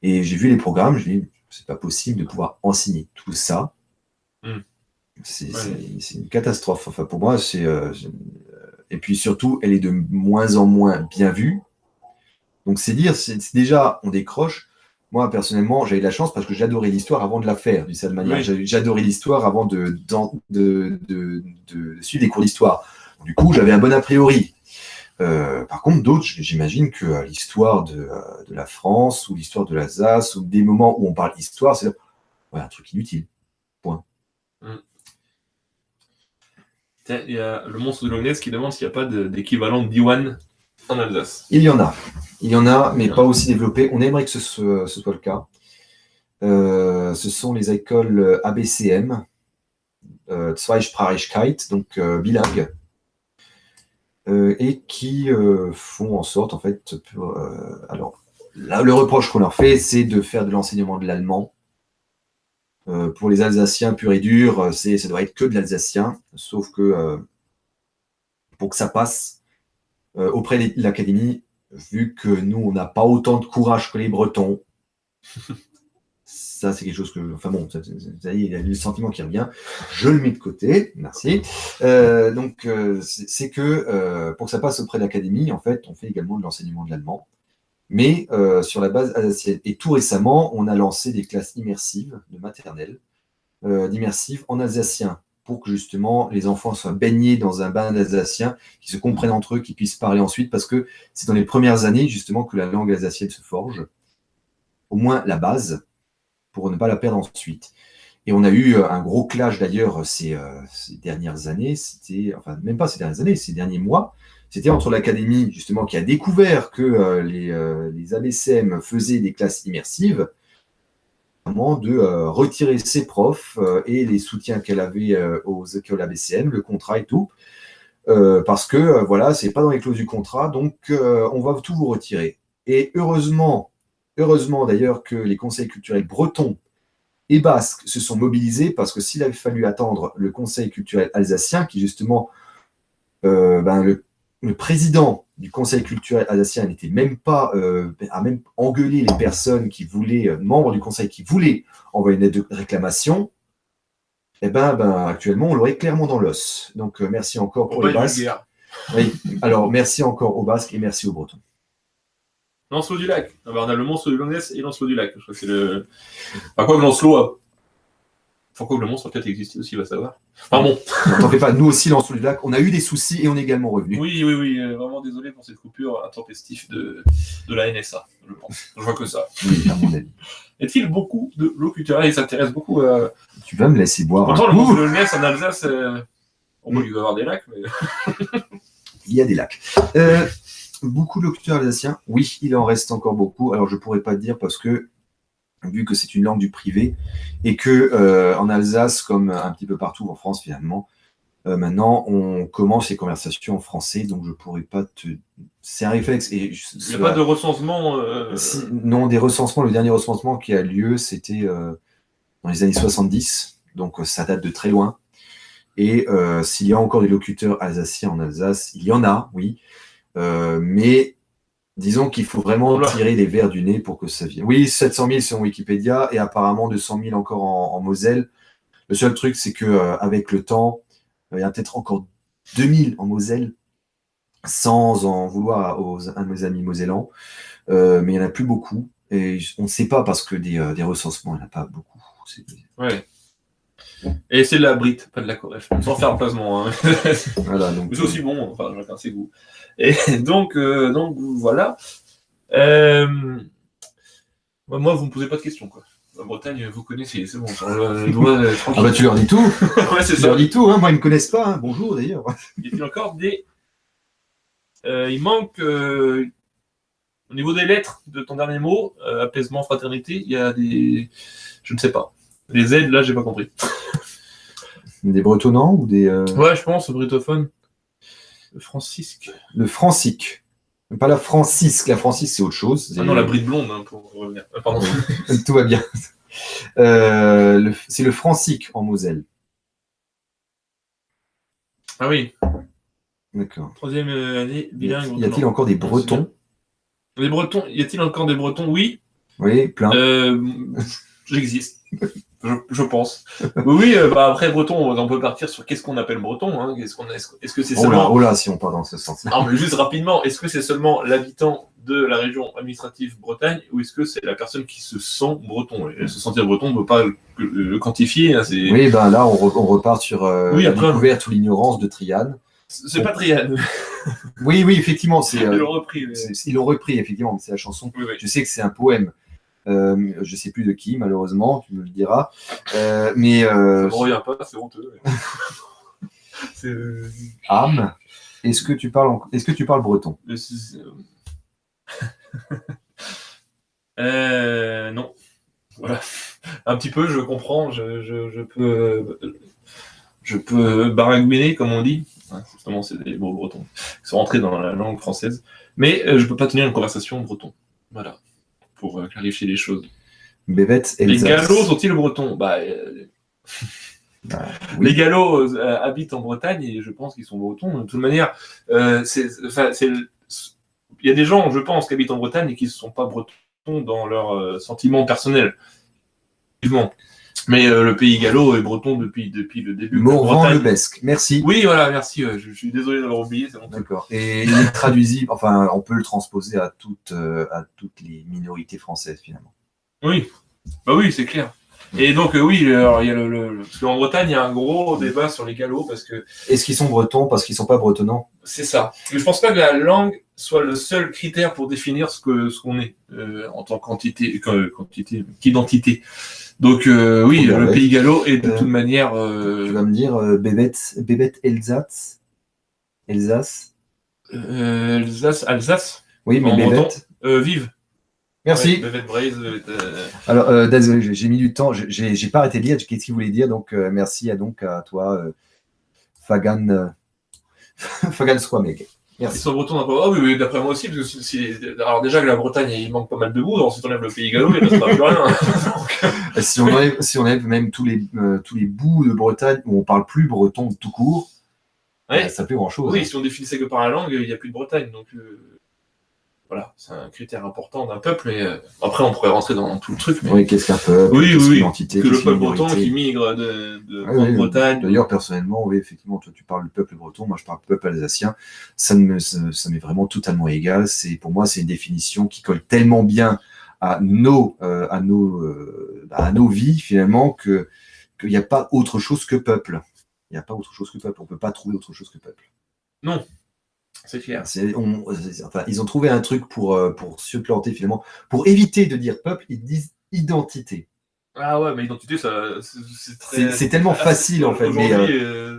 Et j'ai vu les programmes, je me dis c'est pas possible de pouvoir enseigner tout ça. C'est une catastrophe. Enfin, pour moi, et puis surtout, elle est de moins en moins bien vue. Donc, c'est dire, c'est déjà, on décroche. Moi, personnellement, j'avais de la chance parce que j'adorais l'histoire avant de la faire, d'une certaine manière. Oui. J'adorais l'histoire avant de suivre des cours d'histoire. Du coup, j'avais un bon a priori. Par contre, d'autres, j'imagine que l'histoire de la France ou l'histoire de l'Alsace, ou des moments où on parle histoire, c'est un truc inutile. Point. Il y a le monstre de Loch Ness qui demande s'il n'y a pas d'équivalent de Diwan en Alsace. Il y en a, mais pas aussi développé. On aimerait que ce soit le cas. Ce sont les écoles ABCM, Zweisprachigkeit, donc bilingues, et qui font en sorte, en fait, alors, là, le reproche qu'on leur fait, c'est de faire de l'enseignement de l'allemand. Pour les Alsaciens purs et durs, ça doit être que de l'alsacien, sauf que pour que ça passe auprès de l'académie, vu que nous, on n'a pas autant de courage que les Bretons, ça, c'est quelque chose que... Enfin bon, ça y est, il y a le sentiment qui revient. Je le mets de côté, merci. Donc, c'est que pour que ça passe auprès de l'académie, en fait, on fait également de l'enseignement de l'allemand, mais sur la base alsacienne. Et tout récemment, on a lancé des classes immersives de maternelle, d'immersives en alsacien, pour que justement les enfants soient baignés dans un bain d'alsacien, qu'ils se comprennent entre eux, qu'ils puissent parler ensuite, parce que c'est dans les premières années justement que la langue alsacienne se forge, au moins la base, pour ne pas la perdre ensuite. Et on a eu un gros clash d'ailleurs ces dernières années, enfin même pas ces dernières années, ces derniers mois, c'était entre l'académie justement qui a découvert que les ABCM faisaient des classes immersives, de retirer ses profs et les soutiens qu'elle avait aux écoles ABCM, le contrat et tout, parce que voilà, c'est pas dans les clauses du contrat, donc on va tout vous retirer. Et heureusement d'ailleurs que les conseils culturels bretons et basques se sont mobilisés, parce que s'il avait fallu attendre le conseil culturel alsacien, qui justement, le président du conseil culturel alsacien n'était même pas, a même engueulé les personnes qui voulaient, membres du conseil qui voulaient envoyer une lettre de réclamation, et actuellement, on l'aurait clairement dans l'os. Donc, merci encore pour les Basques. Oui, alors, merci encore aux Basques et merci aux Bretons. Lancelot du Lac. On a le monstre de Loch Ness et Lancelot du Lac. Je crois que c'est le. Enfin, quoi que Lancelot a. Enfin, quoi que le monstre a peut-être existé aussi, il va savoir. Enfin bon. T'en fais pas, nous aussi, Lancelot du Lac, on a eu des soucis et on est également revenus. Oui, vraiment désolé pour cette coupure intempestive de la NSA, je pense. Je vois que ça. Oui, à mon avis. Y a-t-il beaucoup de locuteurs qui s'intéressent beaucoup à. Tu vas me laisser boire. Pourtant, le monstre de Loch Ness en Alsace, on peut lui avoir des lacs, mais. Il y a des lacs. Beaucoup de locuteurs alsaciens, oui, il en reste encore beaucoup. Alors, je ne pourrais pas te dire parce que, vu que c'est une langue du privé, et que en Alsace, comme un petit peu partout en France finalement, maintenant, on commence les conversations en français, donc je ne pourrais pas te... C'est un réflexe. Il n'y a pas de recensement Non, des recensements. Le dernier recensement qui a lieu, c'était dans les années 70, donc ça date de très loin. Et s'il y a encore des locuteurs alsaciens en Alsace, il y en a, oui. Mais Disons qu'il faut vraiment tirer les vers du nez pour que ça vienne. Oui, 700 000 sur Wikipédia et apparemment 200 000 encore en Moselle. Le seul truc, c'est que avec le temps, il y a peut-être encore 2000 en Moselle, sans en vouloir à mes amis mosellans. Mais il n'y en a plus beaucoup. Et on ne sait pas parce que des recensements, il n'y en a pas beaucoup. Ouais. Et c'est de la brite, pas de la Corrèze. Sans faire un placement. Hein. Voilà, donc, c'est aussi bon, enfin, chacun ses goûts. Et donc voilà. Moi, vous me posez pas de questions, quoi. La Bretagne, vous connaissez, c'est bon. Ah bah tu leur dis tout. Ouais, c'est ça. Tu leur dis tout, hein. Moi ils me connaissent pas. Hein. Bonjour d'ailleurs. Il y a encore des. Il manque au niveau des lettres de ton dernier mot, apaisement, fraternité. Il y a des, je ne sais pas. Les Z, là, j'ai pas compris. Des bretonnants ou des. Ouais, je pense, britophone. Le francisque. Le francique. Pas la francisque. La francisque, c'est autre chose. Ah non, la bride blonde, hein, pour revenir. Pardon. Tout va bien. C'est le francique en Moselle. Ah oui. D'accord. Troisième année, bilingue. Y a-t-il encore des Bretons? Les Bretons, y a-t-il encore des Bretons? Oui. Oui, plein. J'existe. Je pense. Oui, après breton, on peut partir sur qu'est-ce qu'on appelle breton. Hein. Est-ce que c'est seulement... Oh là, si on part dans ce sens-là. Non, mais juste rapidement, est-ce que c'est seulement l'habitant de la région administrative Bretagne ou est-ce que c'est la personne qui se sent breton? Et se sentir breton, on ne peut pas le quantifier. Hein, oui, ben là, on repart sur oui, la découverte ou l'ignorance de Triane. C'est pas Triane. Oui, effectivement. Ils l'ont repris. Ils l'ont repris, effectivement. C'est la chanson. Oui. Je sais que c'est un poème. Je sais plus de qui, malheureusement, tu me le diras. Mais ça me revient pas, c'est honteux. Âme, est-ce que tu parles breton? Non. Voilà. Un petit peu, je comprends, je peux baragouiner, comme on dit. Justement, c'est des mots bretons qui sont rentrés dans la langue française. Mais je peux pas tenir une conversation breton. Voilà. Pour clarifier les choses. Bébête, les Gallos sont-ils bretons? Oui. Les Gallos habitent en Bretagne et je pense qu'ils sont bretons. De toute manière, il y a des gens, je pense, qui habitent en Bretagne et qui ne sont pas bretons dans leurs sentiments personnels. Mais le pays gallo est breton depuis le début. Morvan-le-Besque, merci. Oui, voilà, merci. Je suis désolé d'avoir oublié. C'est bon. D'accord. Et il est traduisible, enfin, on peut le transposer à toutes les minorités françaises, finalement. Oui, oui, c'est clair. Et donc, oui, alors, il y a parce qu'en Bretagne, il y a un gros débat sur les gallos parce que. Est-ce qu'ils sont bretons parce qu'ils ne sont pas bretonnants? C'est ça. Mais je pense pas que la langue soit le seul critère pour définir ce qu'on est en tant qu'identité. Donc oui, le pays gallo est de toute manière. Tu vas me dire Bébête Alsace. Alsace. Oui, mais Bébête. Vive. Merci. Ouais, Bébête Braise. Alors, désolé, j'ai mis du temps. J'ai pas arrêté de lire. Qu'est-ce qu'il voulait dire? Donc, merci à toi, Fagan Swameg. Merci. Ils sont bretons d'un peu. Ah oui, d'après moi aussi, parce que alors déjà que la Bretagne, il manque pas mal de bouts, ensuite on enlève le pays gallo, il ne reste plus rien. Si on enlève même tous les bouts de Bretagne où on parle plus breton tout court, ouais. Ça fait grand-chose. Oui, si on définissait que par la langue, il n'y a plus de Bretagne. Donc voilà, c'est un critère important d'un peuple. Et après, on pourrait rentrer dans tout le truc. Mais... Oui, qu'est-ce qu'un peuple? Oui. L'identité, que le peuple breton qui migre de Bretagne. D'ailleurs, personnellement, oui, effectivement, toi, tu parles du peuple breton, moi, je parle du peuple alsacien. Ça m'est vraiment totalement égal. Pour moi, c'est une définition qui colle tellement bien à nos vies, finalement, qu'il n'y a pas autre chose que peuple. Il n'y a pas autre chose que peuple. On ne peut pas trouver autre chose que peuple. Non. C'est clair. Ils ont trouvé un truc pour supplanter, finalement. Pour éviter de dire peuple, ils disent identité. Ah ouais, mais identité, c'est très... C'est tellement facile, en fait.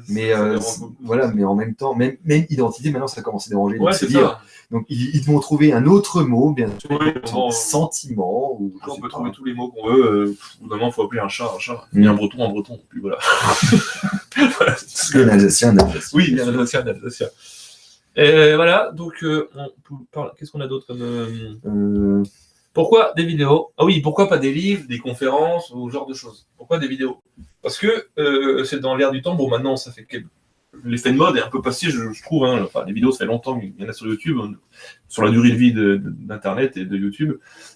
Mais en même temps, même identité, maintenant, ça commence à déranger. Ouais, c'est ça. Donc, ils vont trouver un autre mot, bien sûr. Oui, sentiment. On peut trouver tous les mots qu'on veut. Évidemment, il faut appeler un chat un chat. Et un breton. Puis voilà. Un alsacien, un alsacien. Oui, un alsacien, un alsacien. Voilà, donc qu'est-ce qu'on a d'autre comme pourquoi des vidéos? Ah oui, pourquoi pas des livres, des conférences ou ce genre de choses? Pourquoi des vidéos? Parce que c'est dans l'air du temps. Bon, maintenant, ça fait l'effet de mode est un peu passé, je trouve. Hein. Enfin, les vidéos, ça fait longtemps qu'il y en a sur YouTube, sur la durée de vie d'Internet et de YouTube.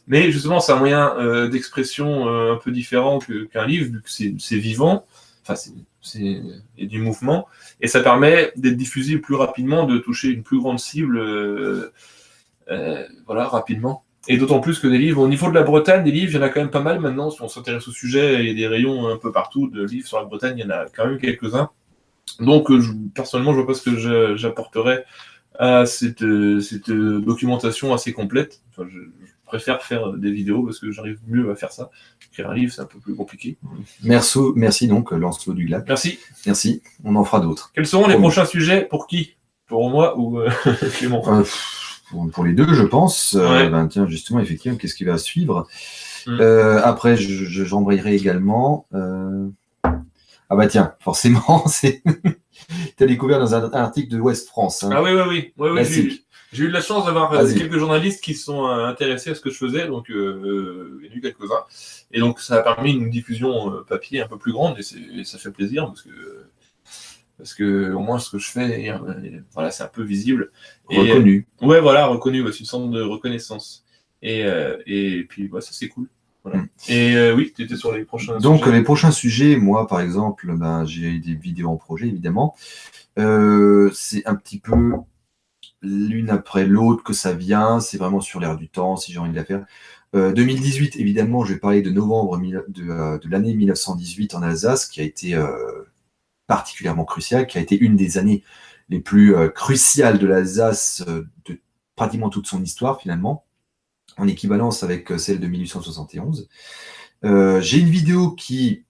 Mais justement, c'est un moyen d'expression un peu différent qu'un livre, vu que c'est vivant. Enfin, il y a du mouvement. Et ça permet d'être diffusé plus rapidement, de toucher une plus grande cible voilà, rapidement. Et d'autant plus que des livres, au niveau de la Bretagne, des livres, il y en a quand même pas mal maintenant. Si on s'intéresse au sujet, il y a des rayons un peu partout de livres sur la Bretagne, il y en a quand même quelques-uns. Donc, personnellement, je vois pas ce que j'apporterais à cette documentation assez complète. Enfin, je préfère faire des vidéos parce que j'arrive mieux à faire ça. Écrire un livre, c'est un peu plus compliqué. Merci donc, Lancelot du Lac. Merci. On en fera d'autres. Quels seront les prochains sujets pour qui? Pour moi ou Clément? Pour les deux, je pense. Ouais. Tiens, justement, effectivement, qu'est-ce qui va suivre? Après, j'embrayerai également. Ah bah tiens, forcément, tu as découvert dans un article de Ouest France. Hein. Ah oui, j'ai eu de la chance d'avoir quelques journalistes qui sont intéressés à ce que je faisais, donc il y en a eu quelques-uns. Et donc ça a permis une diffusion papier un peu plus grande, et ça fait plaisir, parce que au moins ce que je fais, voilà, c'est un peu visible. Reconnu. Ouais, voilà, reconnu, c'est une sorte de reconnaissance. Et puis, ça c'est cool. Voilà. Et oui, tu étais sur les prochains Donc, sujets. les prochains sujets, moi, par exemple, j'ai des vidéos en projet, évidemment. C'est un petit peu l'une après l'autre que ça vient. C'est vraiment sur l'air du temps, si j'ai envie de la faire. 2018, évidemment, je vais parler de novembre de l'année 1918 en Alsace, qui a été particulièrement cruciale, qui a été une des années les plus cruciales de l'Alsace de pratiquement toute son histoire, finalement, en équivalence avec celle de 1871. J'ai une vidéo qui,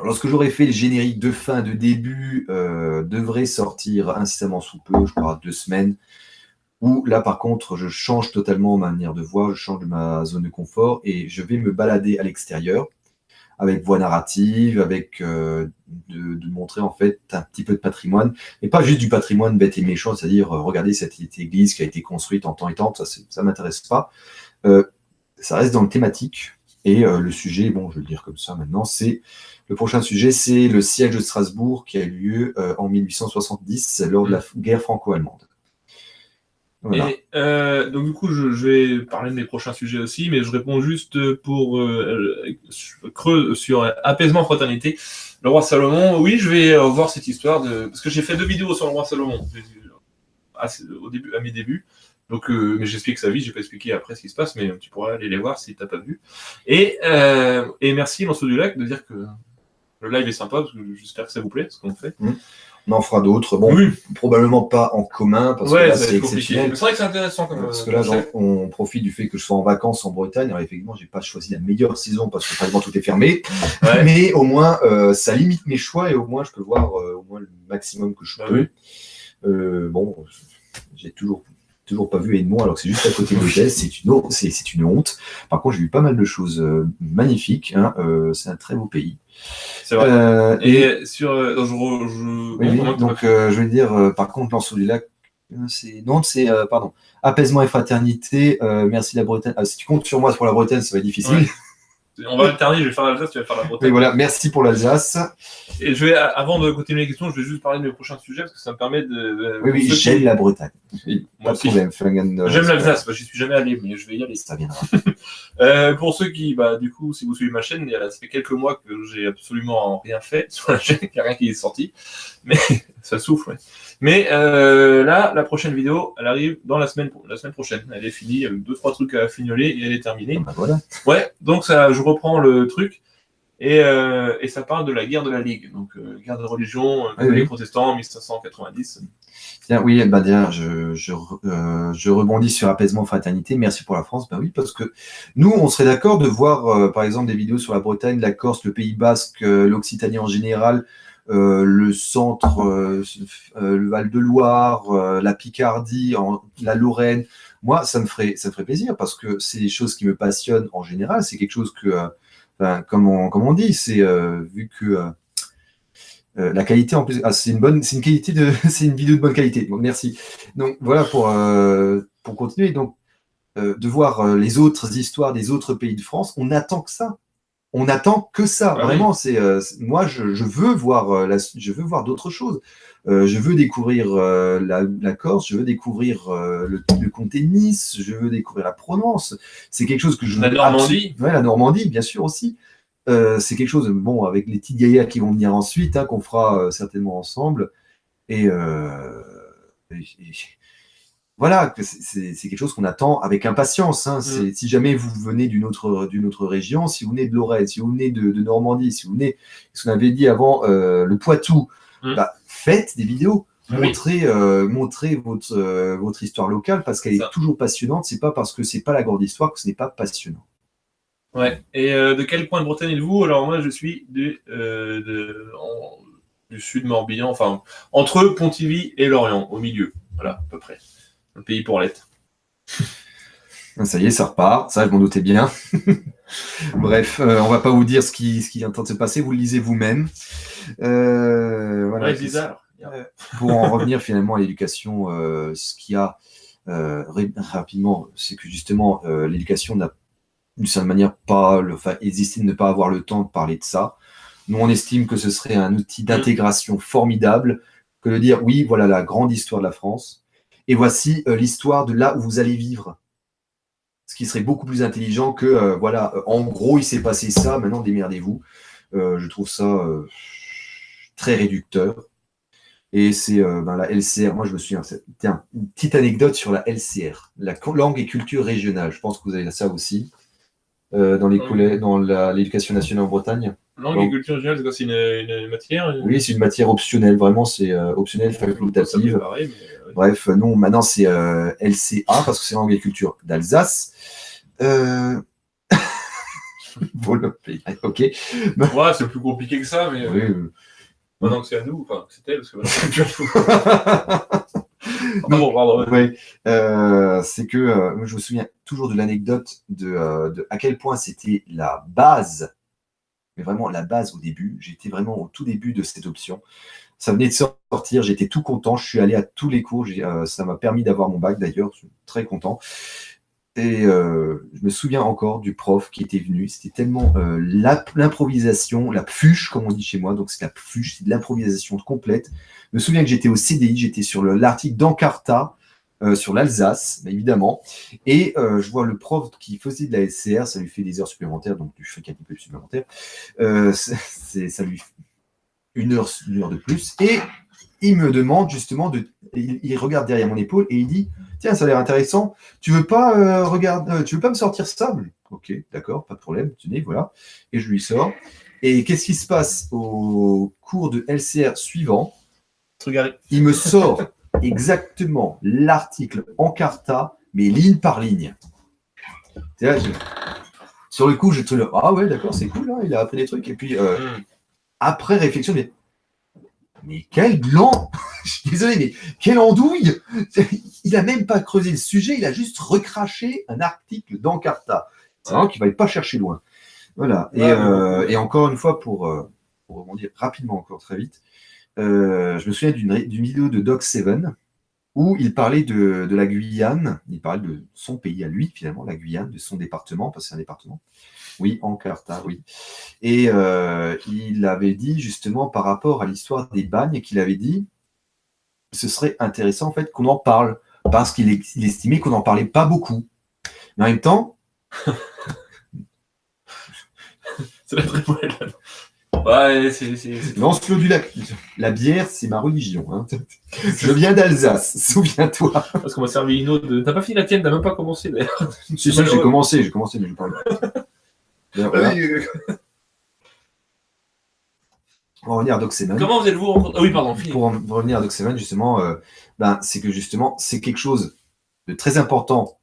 lorsque j'aurai fait le générique de fin, de début, devrait sortir incessamment sous peu, je crois 2 semaines, où là par contre je change totalement ma manière de voir, je change de ma zone de confort et je vais me balader à l'extérieur avec voix narrative, avec de montrer en fait un petit peu de patrimoine, et pas juste du patrimoine bête et méchant, c'est-à-dire regardez cette église qui a été construite en temps et temps, ça m'intéresse pas. Ça reste dans le thématique, et le sujet, bon, je vais le dire comme ça maintenant, le prochain sujet, c'est le siège de Strasbourg qui a eu lieu en 1870 lors de la guerre franco-allemande. Voilà. Et donc du coup, je vais parler de mes prochains sujets aussi, mais je réponds juste pour creux sur apaisement, fraternité. Le roi Salomon, oui, je vais voir cette histoire parce que j'ai fait 2 vidéos sur le roi Salomon à mes débuts. Donc, mais j'explique sa vie, j'ai pas expliqué après ce qui se passe, mais tu pourras aller les voir si t'as pas vu. Et merci Lancelot du Lac de dire que le live est sympa, parce que j'espère que ça vous plaît, ce qu'on fait. On en fera d'autres. Bon, oui. Probablement pas en commun, parce que là, c'est exceptionnel. C'est vrai que c'est intéressant. Parce que là, on profite du fait que je sois en vacances en Bretagne. Alors, effectivement, j'ai pas choisi la meilleure saison parce que pratiquement tout est fermé. Ouais. Mais au moins, ça limite mes choix et au moins, je peux voir au moins le maximum que je peux. Oui. Bon, j'ai toujours pas vu Edmond, alors que c'est juste à côté de l'hôtel. C'est une honte. Par contre, j'ai vu pas mal de choses magnifiques. Hein. C'est un très beau pays. C'est vrai. Et sur. Je vais dire, par contre, Lancelot du Lac, pardon. Apaisement et fraternité. Merci la Bretagne. Si tu comptes sur moi pour la Bretagne, ça va être difficile. Ouais. On va alterner, je vais faire l'Alsace, tu vas faire la Bretagne. Et voilà, merci pour l'Alsace. Et avant de continuer les questions, je vais juste parler de mes prochains sujets parce que ça me permet de. Oui, j'aime la Bretagne. Pas de problème. J'aime l'Alsace, j'y suis jamais allé, mais je vais y aller. Ça viendra. Pour ceux qui, du coup, si vous suivez ma chaîne, ça fait quelques mois que j'ai absolument rien fait sur la chaîne, il n'y a rien qui est sorti. Mais ça souffle, ouais. Mais là, la prochaine vidéo, elle arrive dans la semaine prochaine. Elle est finie, avec 2-3 trucs à fignoler et elle est terminée. Voilà. Ouais, donc je reprends le truc et ça parle de la guerre de la Ligue, donc guerre de religion, les protestants en 1590. Tiens, oui, je rebondis sur apaisement, fraternité. Merci pour la France. Oui, parce que nous, on serait d'accord de voir, par exemple, des vidéos sur la Bretagne, la Corse, le Pays Basque, l'Occitanie en général, le centre, le Val-de-Loire, la Picardie, la Lorraine. Moi, ça me ferait plaisir parce que c'est des choses qui me passionnent en général. C'est quelque chose que, comme on dit, c'est vu que la qualité en plus, c'est une vidéo de bonne qualité. Donc merci. Donc voilà pour continuer. Donc de voir les autres histoires des autres pays de France, on attend que ça. On n'attend que ça, Ah vraiment. Moi, je veux voir, je veux voir d'autres choses. Je veux découvrir la Corse, je veux découvrir le comté de Nice, je veux découvrir la Provence. C'est quelque chose que je La veux Normandie. Ouais, la Normandie, bien sûr aussi. C'est quelque chose, bon, avec les petites gaillards qui vont venir ensuite, qu'on fera certainement ensemble. Et, voilà, c'est quelque chose qu'on attend avec impatience. Si jamais vous venez d'une autre région, si vous venez de Lorraine, si vous venez de Normandie, si vous venez, ce qu'on avait dit avant, le Poitou, faites des vidéos. Montrez votre histoire locale parce qu'elle est toujours passionnante. C'est pas parce que c'est pas la grande histoire que ce n'est pas passionnant. Ouais. Et de quel coin de Bretagne êtes-vous? Alors moi, je suis du sud Morbihan, enfin entre Pontivy et Lorient, au milieu. Voilà, à peu près. Un pays pour l'être. Ça y est, ça repart. Ça, je m'en doutais bien. Bref, on va pas vous dire ce qui est en train de se passer. Vous le lisez vous-même. Voilà. Ouais, Lisa. Pour en revenir finalement à l'éducation, ce qu'il y a rapidement, c'est que justement, l'éducation n'a d'une certaine manière pas, ils estiment ne pas avoir le temps de parler de ça. Nous, on estime que ce serait un outil d'intégration formidable que de dire, oui, voilà la grande histoire de la France, et voici l'histoire de là où vous allez vivre. Ce qui serait beaucoup plus intelligent que, voilà, en gros, il s'est passé ça, maintenant démerdez-vous. Je trouve ça très réducteur. Et c'est la LCR. Moi, je me souviens, tiens, une petite anecdote sur la LCR, la langue et culture régionale. Je pense que vous avez ça aussi dans les collèges, dans l'éducation nationale en Bretagne. Langue et culture régionale, c'est quoi? C'est une matière? Oui, c'est une matière optionnelle. Vraiment, c'est optionnel, facultative. Pareil, mais... Bref, non, maintenant c'est LCA parce que c'est langue et culture d'Alsace. Ok. Ouais, c'est plus compliqué que ça, mais. Oui, maintenant que c'est à nous, enfin, c'était parce que maintenant c'est plus à nous. Bon, pardon. Ouais. C'est que je me souviens toujours de l'anecdote de à quel point c'était la base, mais vraiment la base au début. J'étais vraiment au tout début de cette option. Ça venait de sortir, j'étais tout content. Je suis allé à tous les cours. Ça m'a permis d'avoir mon bac d'ailleurs. Je suis très content. Et je me souviens encore du prof qui était venu. C'était tellement l'improvisation, la pfuche, comme on dit chez moi. Donc, c'est la pfuche, c'est de l'improvisation complète. Je me souviens que j'étais au CDI, j'étais sur l'article d'Encarta, sur l'Alsace, évidemment. Et je vois le prof qui faisait de la SCR, ça lui fait des heures supplémentaires, donc du fric un petit peu supplémentaire. Ça lui fait une heure de plus. Et il me demande justement il regarde derrière mon épaule et il dit: tiens, ça a l'air intéressant. Tu veux pas tu veux pas me sortir ça? Ok, d'accord, pas de problème. Tenez, voilà. Et je lui sors. Et qu'est-ce qui se passe au cours de LCR suivant? Il me sort exactement l'article Encarta, mais ligne par ligne. Là, sur le coup, je te le ah ouais, d'accord, c'est cool, hein, il a appris des trucs. Et puis après réflexion, mais quel gland! Je suis désolé, mais quelle andouille! Il n'a même pas creusé le sujet, il a juste recraché un article d'Encarta. C'est vraiment qu'il ne va pas chercher loin. Voilà. Et encore une fois, pour rebondir rapidement, encore très vite, je me souviens d'une vidéo de Doc7 où il parlait de la Guyane, il parlait de son pays à lui, finalement, la Guyane, de son département, parce que c'est un département. Oui, Encarta, oui. Et il avait dit justement par rapport à l'histoire des bagnes, qu'il avait dit ce serait intéressant en fait qu'on en parle, parce qu'il estimait qu'on n'en parlait pas beaucoup. Mais en même temps... c'est la vraie moelle. Ouais, Lance-le du lac. La bière, c'est ma religion. Hein. Je viens d'Alsace, souviens-toi. Parce qu'on m'a servi une autre. T'as pas fini la tienne, t'as même pas commencé d'ailleurs. Si, j'ai commencé, mais je parle pas. Voilà. On va revenir à Doc7. Comment vous êtes-vous rencontrés? Ah oui, pardon. Pour revenir à Doc7, justement, c'est que justement, c'est quelque chose de très important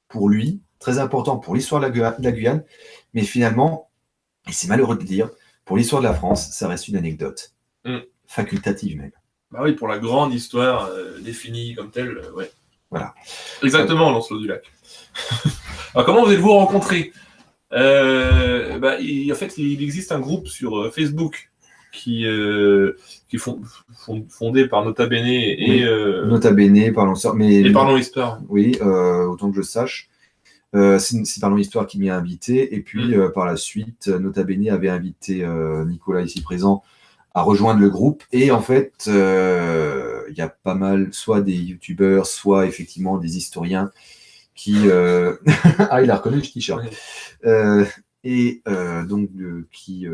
pour lui, très important pour l'histoire de la Guyane, mais finalement, et c'est malheureux de le dire, pour l'histoire de la France, ça reste une anecdote. Facultative même. Bah oui, pour la grande histoire définie comme telle, ouais. Voilà. Exactement, Lancelot du Lac. Alors, comment vous êtes-vous rencontrés? En fait, il existe un groupe sur Facebook qui est fondé par Nota Bene et Nota Bene, Parlons Histoire, et Parlons Histoire. Oui, autant que je sache. C'est Parlons Histoire qui m'y a invité. Et puis, par la suite, Nota Bene avait invité Nicolas, ici présent, à rejoindre le groupe. Et en fait, il y a pas mal, soit des youtubeurs, soit effectivement des historiens qui... Ah, il a reconnu le t-shirt. Donc, qui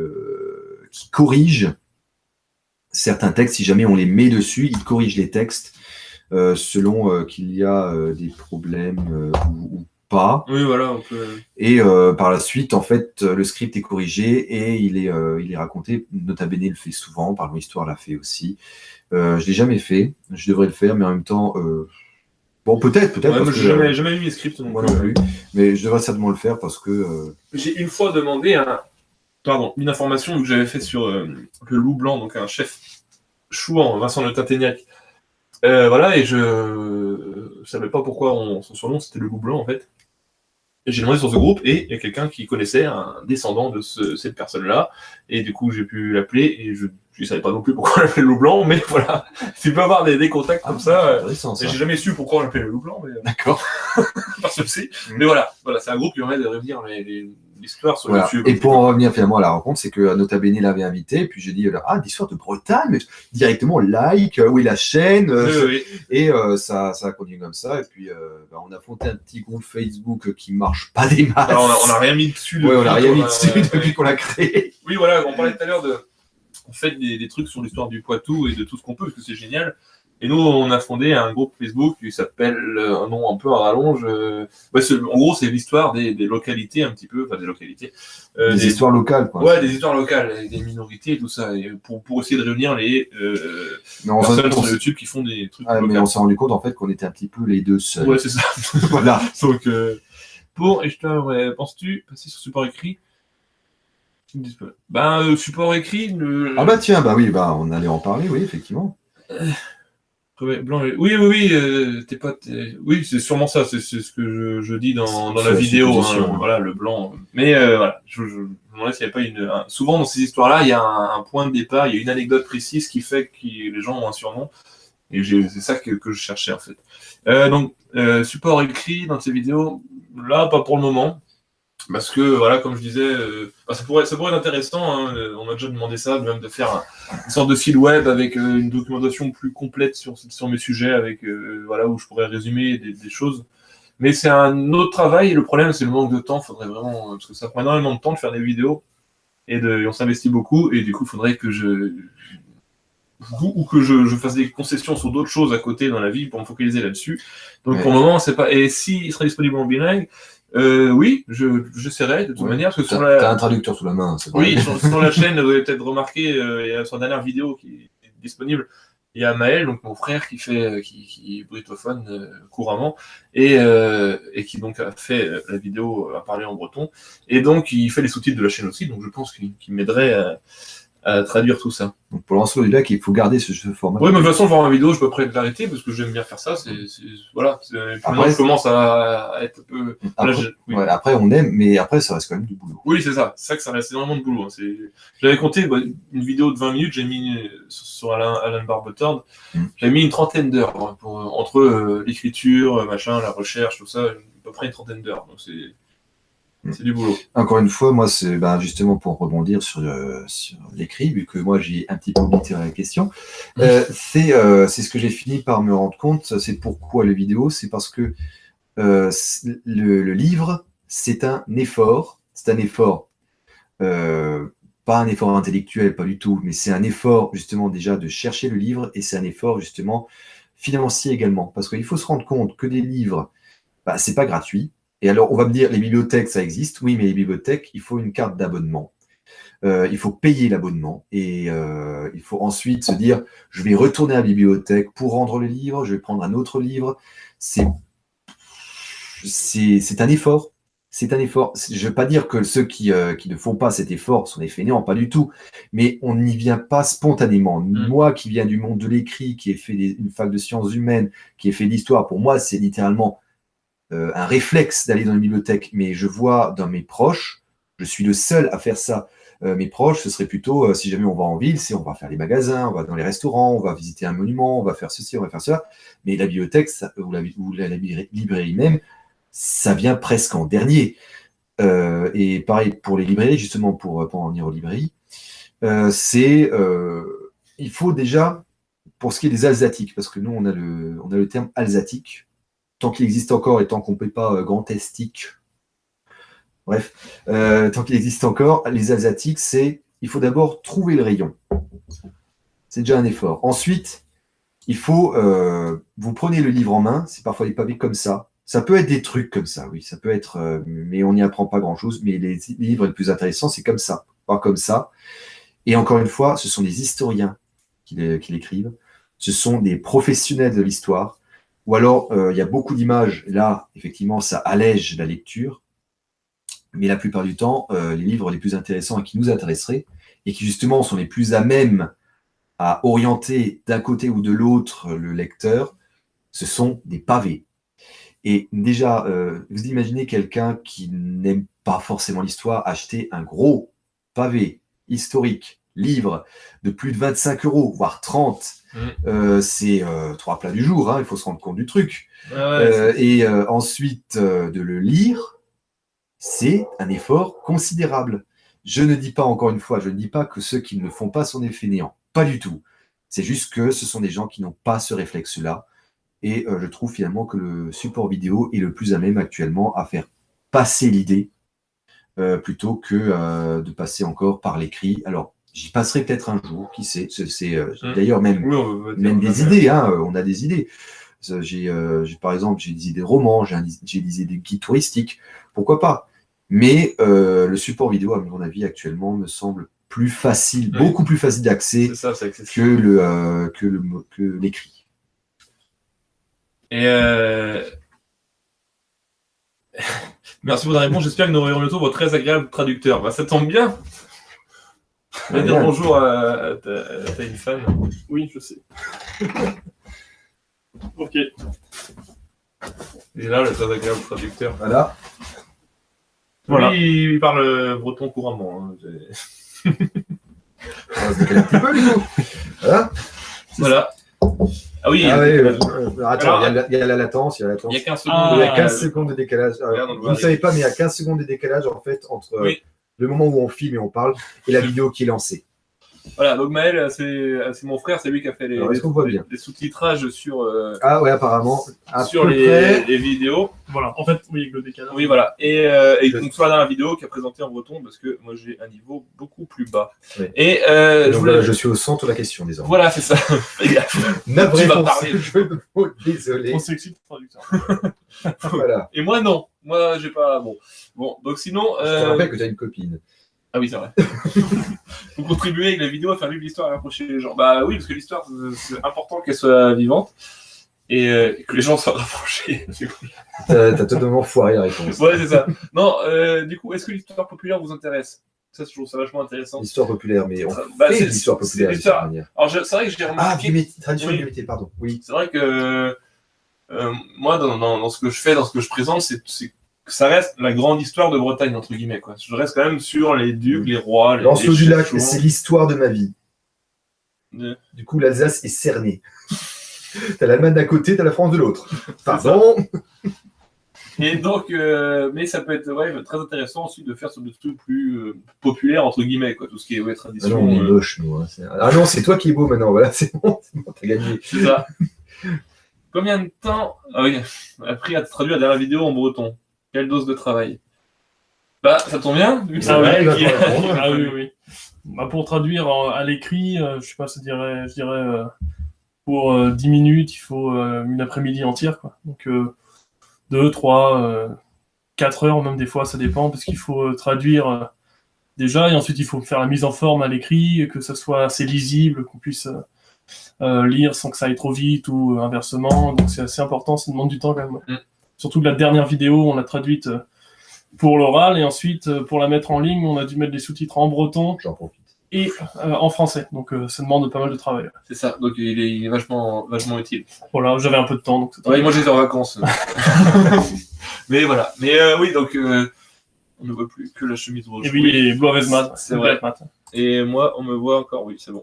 corrigent certains textes. Si jamais on les met dessus, ils corrigent les textes selon qu'il y a des problèmes ou pas. Oui, voilà. On peut... Et par la suite, en fait, le script est corrigé et il est raconté. Nota Bene le fait souvent, Parlons Histoire l'a fait aussi. Je ne l'ai jamais fait, je devrais le faire, mais en même temps, bon, peut-être. Ouais, parce j'ai que, jamais lu les scripts. Donc, moi non plus, mais je devrais certainement le faire parce que... J'ai une fois demandé une information que j'avais fait sur le loup blanc, donc un chef chouan, Vincent Le Tinténiac. Voilà, et je savais pas pourquoi son surnom c'était le loup blanc en fait. Et j'ai demandé sur ce groupe et il y a quelqu'un qui connaissait un descendant de cette personne-là. Et du coup, j'ai pu l'appeler et je ne savais pas non plus pourquoi on l'appelait le loup blanc, mais voilà. Tu peux avoir des contacts comme ça. Intéressant, ça. J'ai jamais su pourquoi on l'appelait le loup blanc, mais D'accord. parce que c'est. Mais voilà, c'est un groupe qui permet de revenir l'histoire sur YouTube. Et pour en revenir finalement à la rencontre, c'est que Nota Bene l'avait invité, puis j'ai dit l'histoire de Bretagne, directement où est la chaîne, Oui. et ça a continué comme ça. Et puis on a fondé un petit groupe Facebook qui marche pas des masses. Alors, on n'a rien mis dessus. On n'a rien mis dessus depuis qu'on l'a créé. Oui, voilà, on parlait tout à l'heure on fait des trucs sur l'histoire du Poitou et de tout ce qu'on peut, parce que c'est génial. Et nous, on a fondé un groupe Facebook qui s'appelle, un nom un peu à rallonge. En gros, c'est l'histoire des localités, un petit peu, enfin des localités. Des histoires locales, quoi. Ouais, des histoires locales, des minorités et tout ça, et pour essayer de réunir les personnes sur YouTube qui font des trucs locaux. Mais on s'est rendu compte, en fait, qu'on était un petit peu les deux seuls. Ouais, c'est ça. Voilà. Donc, penses-tu passer sur support écrit? Support écrit... Ah bah tiens, on allait en parler, oui, effectivement. Blanc, oui, tes potes. Oui, c'est sûrement ça, c'est ce que je dis dans la vidéo. Voilà, le blanc. Mais voilà, je me demandais s'il n'y avait pas souvent dans ces histoires-là, il y a un point de départ, il y a une anecdote précise qui fait que les gens ont un surnom. Et c'est ça que je cherchais en fait. Donc, support écrit dans ces vidéos, là, pas pour le moment. Parce que, voilà, comme je disais, ça pourrait être intéressant, hein, on m'a déjà demandé ça, même de faire une sorte de site web avec une documentation plus complète sur mes sujets, avec, où je pourrais résumer des choses. Mais c'est un autre travail, et le problème, c'est le manque de temps. Faudrait vraiment, parce que ça prend énormément de temps de faire des vidéos, et on s'investit beaucoup, et du coup, il faudrait que je fasse des concessions sur d'autres choses à côté dans la vie pour me focaliser là-dessus. Donc, pour le moment, c'est pas. Et s'il sera disponible en bilingue, oui, j'essaierai de toute manière. Parce que t'as un traducteur sous la main, c'est vrai. Oui, sur la chaîne, vous avez peut-être remarqué, sur la dernière vidéo qui est disponible, il y a Maël, donc mon frère, qui est britophone couramment, et qui donc a fait la vidéo à parler en breton, et donc il fait les sous-titres de la chaîne aussi, donc je pense qu'il m'aiderait à traduire tout ça. Donc pour lancer du lac, il faut garder ce format. Oui, mais de toute façon, voir ma vidéo, je peux après l'arrêter parce que j'aime bien faire ça. Maintenant, je commence à être un peu. Après, on aime, mais après, ça reste quand même du boulot. Oui, c'est ça. C'est ça que ça reste énormément de boulot. J'avais compté une vidéo de 20 minutes, j'ai mis sur Alan Barbotard, j'ai mis une trentaine d'heures entre l'écriture, la recherche, tout ça, à peu près une trentaine d'heures. Donc c'est du boulot. Encore une fois, moi, c'est justement pour rebondir sur l'écrit, vu que moi, j'ai un petit peu oblitéré la question. C'est ce que j'ai fini par me rendre compte. C'est pourquoi les vidéos, c'est parce que le livre, c'est un effort. C'est un effort, pas un effort intellectuel, pas du tout, mais c'est un effort, justement, déjà de chercher le livre, et c'est un effort, justement, financier également. Parce qu'il faut se rendre compte que des livres, c'est pas gratuit. Et alors, on va me dire, les bibliothèques, ça existe. Oui, mais les bibliothèques, il faut une carte d'abonnement. Il faut payer l'abonnement. Et il faut ensuite se dire, je vais retourner à la bibliothèque pour rendre le livre, je vais prendre un autre livre. C'est un effort. C'est un effort. Je ne veux pas dire que ceux qui ne font pas cet effort sont des fainéants, pas du tout. Mais on n'y vient pas spontanément. Moi, qui viens du monde de l'écrit, qui ai fait une fac de sciences humaines, qui ai fait de l'histoire, pour moi, c'est littéralement un réflexe d'aller dans une bibliothèque, mais je vois dans mes proches, je suis le seul à faire ça. Mes proches, ce serait plutôt, si jamais on va en ville, on va faire les magasins, on va dans les restaurants, on va visiter un monument, on va faire ceci, on va faire cela. Mais la bibliothèque, ou la librairie même, ça vient presque en dernier. Et pareil pour les librairies, justement, pour en venir aux librairies, il faut déjà, pour ce qui est des alsatiques, parce que nous, on a le terme alsatique, tant qu'il existe encore et tant qu'on ne peut pas grand estique, bref, tant qu'il existe encore, les alsatiques, il faut d'abord trouver le rayon. C'est déjà un effort. Ensuite, il faut, vous prenez le livre en main, c'est parfois des pavés comme ça. Ça peut être des trucs comme ça, oui, ça peut être, mais on n'y apprend pas grand-chose. Mais les livres les plus intéressants, c'est comme ça, pas comme ça. Et encore une fois, ce sont des historiens qui l'écrivent, ce sont des professionnels de l'histoire, ou alors il y a beaucoup d'images, là, effectivement, ça allège la lecture, mais la plupart du temps, les livres les plus intéressants et qui nous intéresseraient, et qui justement sont les plus à même à orienter d'un côté ou de l'autre le lecteur, ce sont des pavés. Et déjà, vous imaginez quelqu'un qui n'aime pas forcément l'histoire acheter un gros pavé historique, livre de plus de 25 €, voire 30. C'est 3 plats du jour, hein, il faut se rendre compte du truc. Et ensuite, de le lire, c'est un effort considérable. Je ne dis pas, encore une fois, je ne dis pas que ceux qui ne le font pas sont des fainéants. Pas du tout. C'est juste que ce sont des gens qui n'ont pas ce réflexe-là. Et je trouve finalement que le support vidéo est le plus à même actuellement à faire passer l'idée plutôt que de passer encore par l'écrit. Alors, j'y passerai peut-être un jour, qui sait. C'est d'ailleurs même des idées, hein, on a des idées. Par exemple, j'ai des idées de romans, j'ai des idées de guides touristiques, pourquoi pas. Mais le support vidéo, à mon avis, actuellement, me semble plus facile, beaucoup plus facile d'accès que l'écrit. Et merci pour la réponse. J'espère que nous aurons bientôt votre très agréable traducteur. Bah, ça tombe bien. Je vais dire bonjour à ta une fan. Oui, je sais. Ok. Et là, le très agréable traducteur. Voilà. Oui, il parle breton couramment. Hein. On va se décaler un petit peu, du coup. Voilà. Ah oui, attends, il y a la latence. Il y a 15 secondes. Il y a 15 secondes de décalage. Vous ne savez pas, mais il y a 15 secondes de décalage en fait entre le moment où on filme et on parle et la vidéo qui est lancée. Voilà, donc Maël, c'est mon frère, c'est lui qui a fait les sous-titrages sur. Apparemment. Sur les vidéos. Voilà, en fait, oui, le décalage. Oui, voilà. Et donc, soit dans la vidéo qui a présenté en breton, parce que moi j'ai un niveau beaucoup plus bas. Oui. Et je suis au centre de la question, désormais. Voilà, c'est ça. Tu vas parler. Désolé. On s'excite, traducteur. Voilà. Et moi, non. Moi, j'ai pas. Bon, donc sinon. Je te rappelle que tu as une copine. Ah oui, c'est vrai. Vous contribuez avec la vidéo à faire vivre l'histoire et à rapprocher les gens. Bah oui, parce que l'histoire, c'est important qu'elle soit vivante et que les gens soient rapprochés. T'as totalement foiré la réponse. Ouais, c'est ça. Non, du coup, est-ce que l'histoire populaire vous intéresse ? Ça, je trouve ça vachement intéressant. L'histoire populaire, mais c'est l'histoire populaire de cette manière. Alors, c'est vrai que je l'ai remarqué. Tradition du métier, pardon. Oui. C'est vrai que moi, dans ce que je fais, dans ce que je présente, c'est ça reste la grande histoire de Bretagne, entre guillemets, quoi. Je reste quand même sur les ducs, les rois, les Lancelot du Lac, c'est l'histoire de ma vie. Du coup, l'Alsace est cernée. T'as l'Allemagne d'un côté, t'as la France de l'autre. Pardon. Et donc, mais ça peut être très intéressant ensuite de faire sur des trucs plus populaires, entre guillemets, quoi. Tout ce qui est tradition. Ah non, on est moche, nous. Hein. Ah non, c'est toi qui es beau maintenant, voilà, c'est bon, t'as gagné. C'est ça. Combien de temps a pris à traduire la dernière vidéo en breton ? Quelle dose de travail ? Bah, ça tombe bien. Oui. Bah, pour traduire à l'écrit, je sais pas, je dirais pour 10 minutes, il faut une après-midi entière, quoi. Donc 2, 3, 4 heures, même des fois, ça dépend, parce qu'il faut traduire déjà, et ensuite il faut faire la mise en forme à l'écrit, que ça soit assez lisible, qu'on puisse lire sans que ça aille trop vite ou inversement. Donc c'est assez important, ça demande du temps quand même. Surtout que la dernière vidéo, on l'a traduite pour l'oral, et ensuite, pour la mettre en ligne, on a dû mettre des sous-titres en breton et en français. Donc ça demande pas mal de travail. C'est ça, donc il est vachement utile. Voilà, j'avais un peu de temps. Donc moi j'étais en vacances. Mais voilà. Mais oui, donc on ne voit plus que la chemise rouge. Et oui, les Blue Mat, c'est vrai. Et moi, on me voit encore, oui, c'est bon.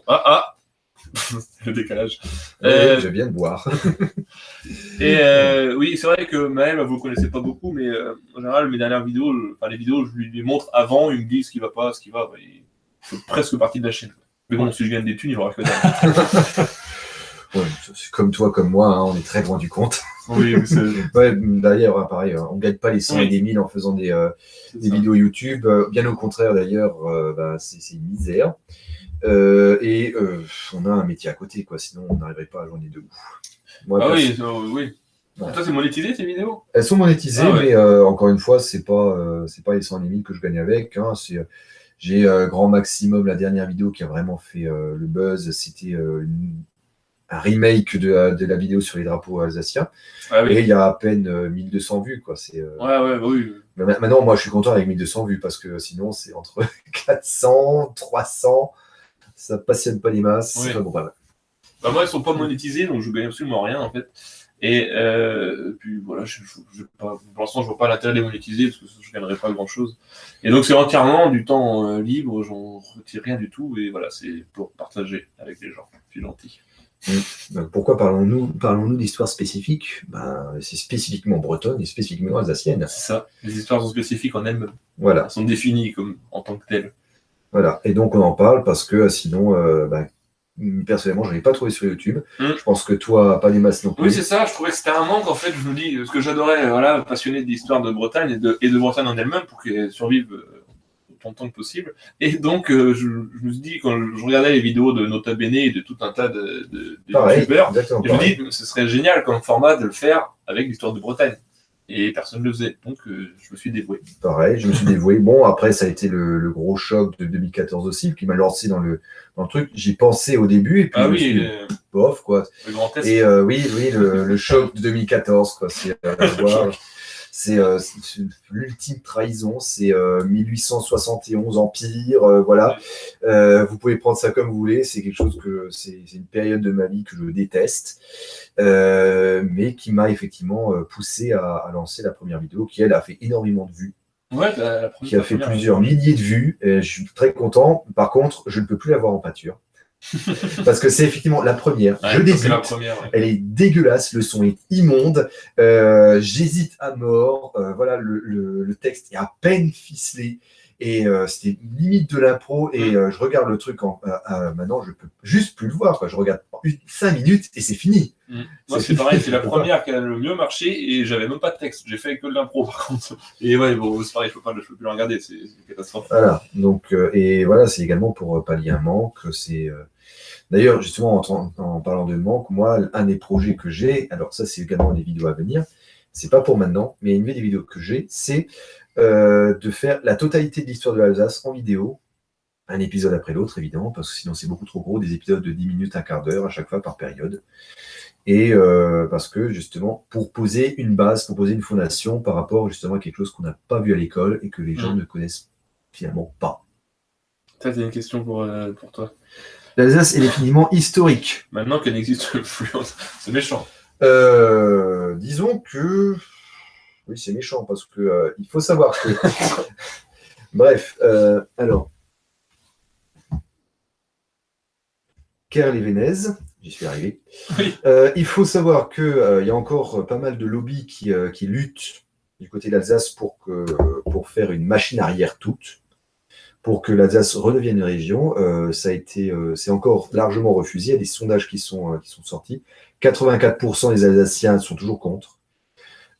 Le décalage. Je viens de boire. Et oui, c'est vrai que Maël, vous ne connaissez pas beaucoup, mais en général, mes dernières vidéos, les vidéos, je lui les montre avant, il me dit ce qui va pas, ce qui va. Il fait presque partie de la chaîne. Mais bon, si je gagne des thunes, il aura que dalle. Ouais, comme toi, comme moi, hein, on est très loin du compte. Oui, ouais, d'ailleurs, pareil, on ne gagne pas les 100 et des 1000 en faisant des vidéos YouTube. Bien au contraire, d'ailleurs, c'est une misère. Et on a un métier à côté, quoi. Sinon, on n'arriverait pas à joindre les deux bouts. Moi, oui. Ouais. Toi, c'est monétisé tes vidéos? Elles sont monétisées, mais encore une fois, c'est pas les 100 et 1000 que je gagne avec. Hein. J'ai grand maximum, la dernière vidéo qui a vraiment fait le buzz, c'était un remake de la vidéo sur les drapeaux alsaciens. Ah, oui. Et il y a à peine 1200 vues. Quoi. Oui. Mais maintenant, moi, je suis content avec 1200 vues parce que sinon, c'est entre 400, 300. Ça ne passionne pas les masses. Oui. Enfin, bon, moi, elles ne sont pas monétisées, donc je gagne absolument rien, en fait. Et puis voilà, pour l'instant, je ne vois pas l'intérêt de les monétiser parce que je ne gagnerai pas grand-chose. Et donc, c'est entièrement du temps libre, j'en retire rien du tout. Et voilà, c'est pour partager avec les gens. Je suis gentil. Donc, pourquoi parlons-nous d'histoires spécifiques? C'est spécifiquement bretonne et spécifiquement alsacienne. C'est ça. Les histoires sont spécifiques en elles-mêmes. Voilà. Elles sont définies en tant que telles. Voilà. Et donc, on en parle parce que sinon, personnellement, je ne l'ai pas trouvé sur YouTube. Je pense que toi, pas des masses non plus. Oui, c'est ça. Je trouvais que c'était un manque, en fait. Je me dis, ce que j'adorais, passionné de l'histoire de Bretagne et de Bretagne en elle-même pour qu'elle survive autant de temps que possible. Et donc, je me suis dit, quand je regardais les vidéos de Nota Bene et de tout un tas de youtubeurs, je me dis, ce serait génial comme format de le faire avec l'histoire de Bretagne. Et personne ne le faisait. Donc, je me suis dévoué. Pareil, je me suis dévoué. Bon, après, ça a été le gros choc de 2014 aussi, qui m'a lancé dans le truc. J'y pensais au début, et puis bof, quoi. Le grand test. Et oui, le choc de 2014, quoi. C'est l'ultime trahison, c'est 1871 Empire, voilà. Vous pouvez prendre ça comme vous voulez, c'est quelque chose c'est une période de ma vie que je déteste, mais qui m'a effectivement poussé à lancer la première vidéo, qui elle a fait énormément de vues. Ouais, qui a fait plusieurs milliers de vues, et je suis très content. Par contre, je ne peux plus la voir en pâture. Parce que c'est effectivement la première. Je débute. Elle est dégueulasse, le son est immonde. J'hésite à mort. Voilà, le texte est à peine ficelé. Et c'était limite de l'impro. Et je regarde le truc maintenant, je peux juste plus le voir. Quoi. Je regarde 5 minutes et c'est fini. Moi, c'est pareil, c'est la première qui a le mieux marché et j'avais même pas de texte. J'ai fait que de l'impro par contre. Et ouais, bon, c'est pareil, je peux plus le regarder, c'est une catastrophe. Voilà, donc, et voilà, c'est également pour pallier un manque. D'ailleurs, justement, en parlant de manque, moi, un des projets que j'ai, alors ça, c'est également des vidéos à venir, c'est pas pour maintenant, mais une des vidéos que j'ai, c'est de faire la totalité de l'histoire de l'Alsace en vidéo, un épisode après l'autre, évidemment, parce que sinon c'est beaucoup trop gros, des épisodes de 10 minutes, un quart d'heure à chaque fois par période. Et parce que, justement, pour poser une base, pour poser une fondation par rapport, justement, à quelque chose qu'on n'a pas vu à l'école et que les gens ne connaissent finalement pas. Ça, c'est une question pour toi. L'Alsace est définitivement historique. Maintenant qu'elle n'existe plus, c'est méchant. Disons que... Oui, c'est méchant, parce que il faut savoir que... Bref, alors... Kerr-les-Vénèze, j'y suis arrivé. Oui. Il faut savoir qu'il y a encore pas mal de lobbies qui luttent du côté de l'Alsace pour faire une machine arrière toute, pour que l'Alsace redevienne une région. C'est encore largement refusé. Il y a des sondages qui sont sortis. 84% des Alsaciens sont toujours contre.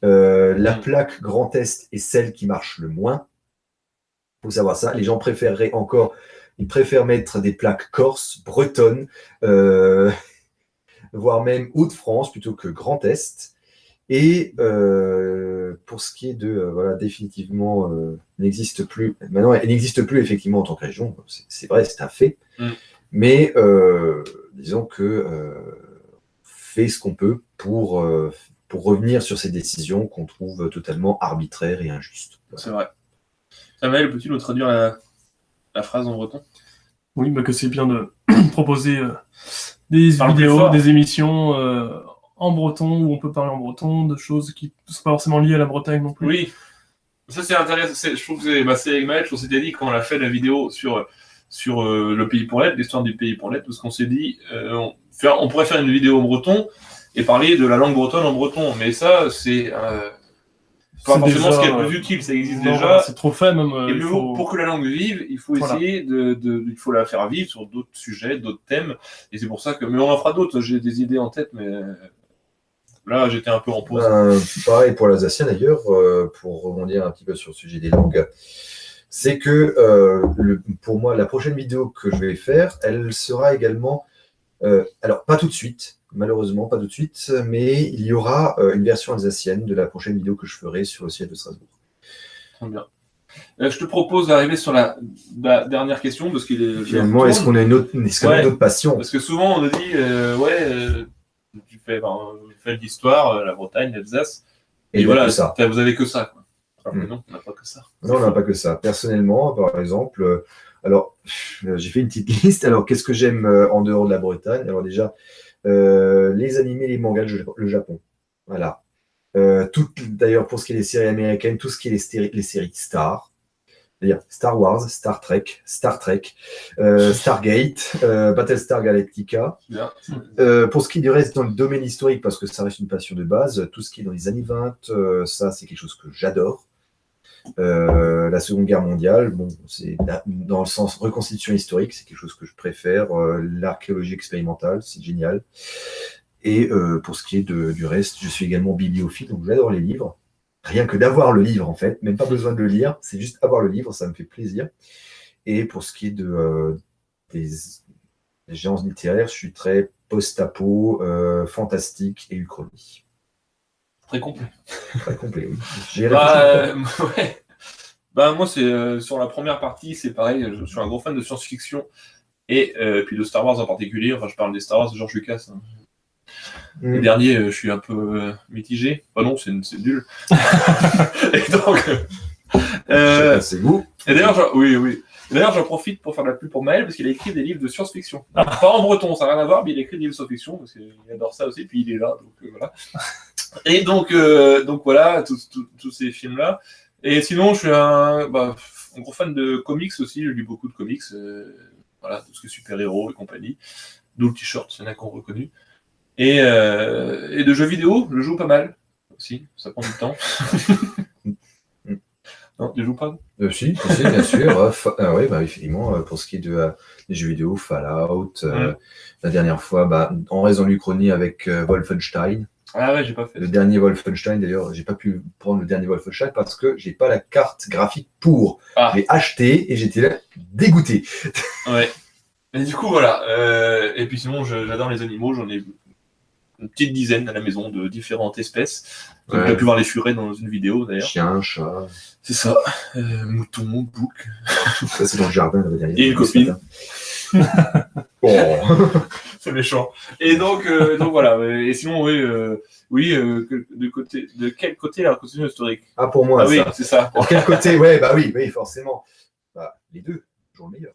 La plaque Grand Est est celle qui marche le moins. Il faut savoir ça. Les gens préféreraient encore... Ils préfèrent mettre des plaques corse, bretonnes, voire même Hauts-de-France plutôt que Grand Est. Et pour ce qui est de, définitivement, n'existe plus. Maintenant, elle n'existe plus effectivement en tant que région. C'est vrai, c'est un fait. Mais disons que fait ce qu'on peut pour revenir sur ces décisions qu'on trouve totalement arbitraires et injustes. Voilà. C'est vrai. Samuel, peux-tu nous traduire la phrase en breton? Oui, que c'est bien de proposer des vidéos, des émissions en breton, où on peut parler en breton, de choses qui ne sont pas forcément liées à la Bretagne non plus. Oui, ça c'est intéressant. Je trouve que c'est avec Maël, on s'était dit quand on a fait la vidéo sur sur le pays pour l'être, l'histoire du pays pour l'être, parce qu'on s'est dit, on pourrait faire une vidéo en breton et parler de la langue bretonne en breton, mais ça, c'est pas forcément ce qui est le plus utile, ça existe déjà. Voilà, c'est trop fait, même. Et pour que la langue vive, il faut essayer il faut la faire vivre sur d'autres sujets, d'autres thèmes, et c'est pour ça que. Mais on en fera d'autres, j'ai des idées en tête, mais là, j'étais un peu en pause. Pareil pour l'alsacien d'ailleurs, pour rebondir un petit peu sur le sujet des langues, c'est que pour moi, la prochaine vidéo que je vais faire, elle sera également, alors pas tout de suite, malheureusement pas tout de suite, mais il y aura une version alsacienne de la prochaine vidéo que je ferai sur le siège de Strasbourg. Très bien. Je te propose d'arriver sur la dernière question, parce qu'il est. Finalement, est-ce qu'on a une autre passion? Parce que souvent on nous dit, tu fais de l'histoire, la Bretagne, l'Alsace, et voilà, ça. Vous avez que ça, quoi. Alors que non, on n'a pas que ça. Non, on n'a pas que ça. Personnellement, par exemple, alors j'ai fait une petite liste. Alors, qu'est-ce que j'aime en dehors de la Bretagne? Alors déjà, les animés, les mangas, le Japon. Voilà. D'ailleurs, pour ce qui est des séries américaines, tout ce qui est les séries Star, c'est-à-dire Star Wars, Star Trek, Stargate, Battlestar Galactica. Pour ce qui est du reste dans le domaine historique, parce que ça reste une passion de base, tout ce qui est dans les années 20, ça c'est quelque chose que j'adore. La Seconde Guerre mondiale, bon, c'est dans le sens reconstitution historique, c'est quelque chose que je préfère. L'archéologie expérimentale, c'est génial. Et pour ce qui est du reste, je suis également bibliophile, donc j'adore les livres. Rien que d'avoir le livre, en fait, même pas besoin de le lire, c'est juste avoir le livre, ça me fait plaisir. Et pour ce qui est des genres littéraires, je suis très post-apo, fantastique et uchronie. Très complet. Très complet, oui. J'ai réfléchi. Ouais. Moi, c'est sur la première partie, c'est pareil, je suis un gros fan de science-fiction et puis de Star Wars en particulier. Enfin, je parle des Star Wars de George Lucas. Hein. Les derniers, je suis un peu mitigé. Non, c'est nul. Et donc, c'est vous. Et d'ailleurs, oui. D'ailleurs, j'en profite pour faire la pub pour Maël parce qu'il a écrit des livres de science-fiction. Pas en breton, ça n'a rien à voir, mais il a écrit des livres de science-fiction parce qu'il adore ça aussi. Puis il est là, donc voilà. Et donc voilà, tous ces films-là. Et sinon, je suis un gros fan de comics aussi. Je lis beaucoup de comics. Voilà, tout ce qui est super-héros et compagnie. D'où le t-shirt, il y en a qui ont reconnu. Et de jeux vidéo, je joue pas mal aussi, ça prend du temps. Non, tu joues pas? Si, bien sûr. Oui, effectivement, pour ce qui est des jeux vidéo, Fallout, la dernière fois, en raison de l'Uchronie avec Wolfenstein. Ah ouais, j'ai pas fait. Le dernier Wolfenstein, d'ailleurs, j'ai pas pu prendre le dernier Wolfenstein parce que j'ai pas la carte graphique pour. Je l'ai acheté et j'étais là dégoûté. Ouais. Et du coup, voilà. Et puis sinon, j'adore les animaux, j'en ai une petite dizaine à la maison de différentes espèces. Tu as pu voir les furets dans une vidéo d'ailleurs. Chien, chat. C'est ça. Mouton, bouc. Ça, c'est dans le jardin là derrière. Et une copine. Oh. C'est méchant. Et donc voilà. Et sinon, de quel côté la reconstitution historique? Ah, pour moi, oui, ça. C'est ça. De quel côté? Oui, forcément. Les deux, toujours le meilleur.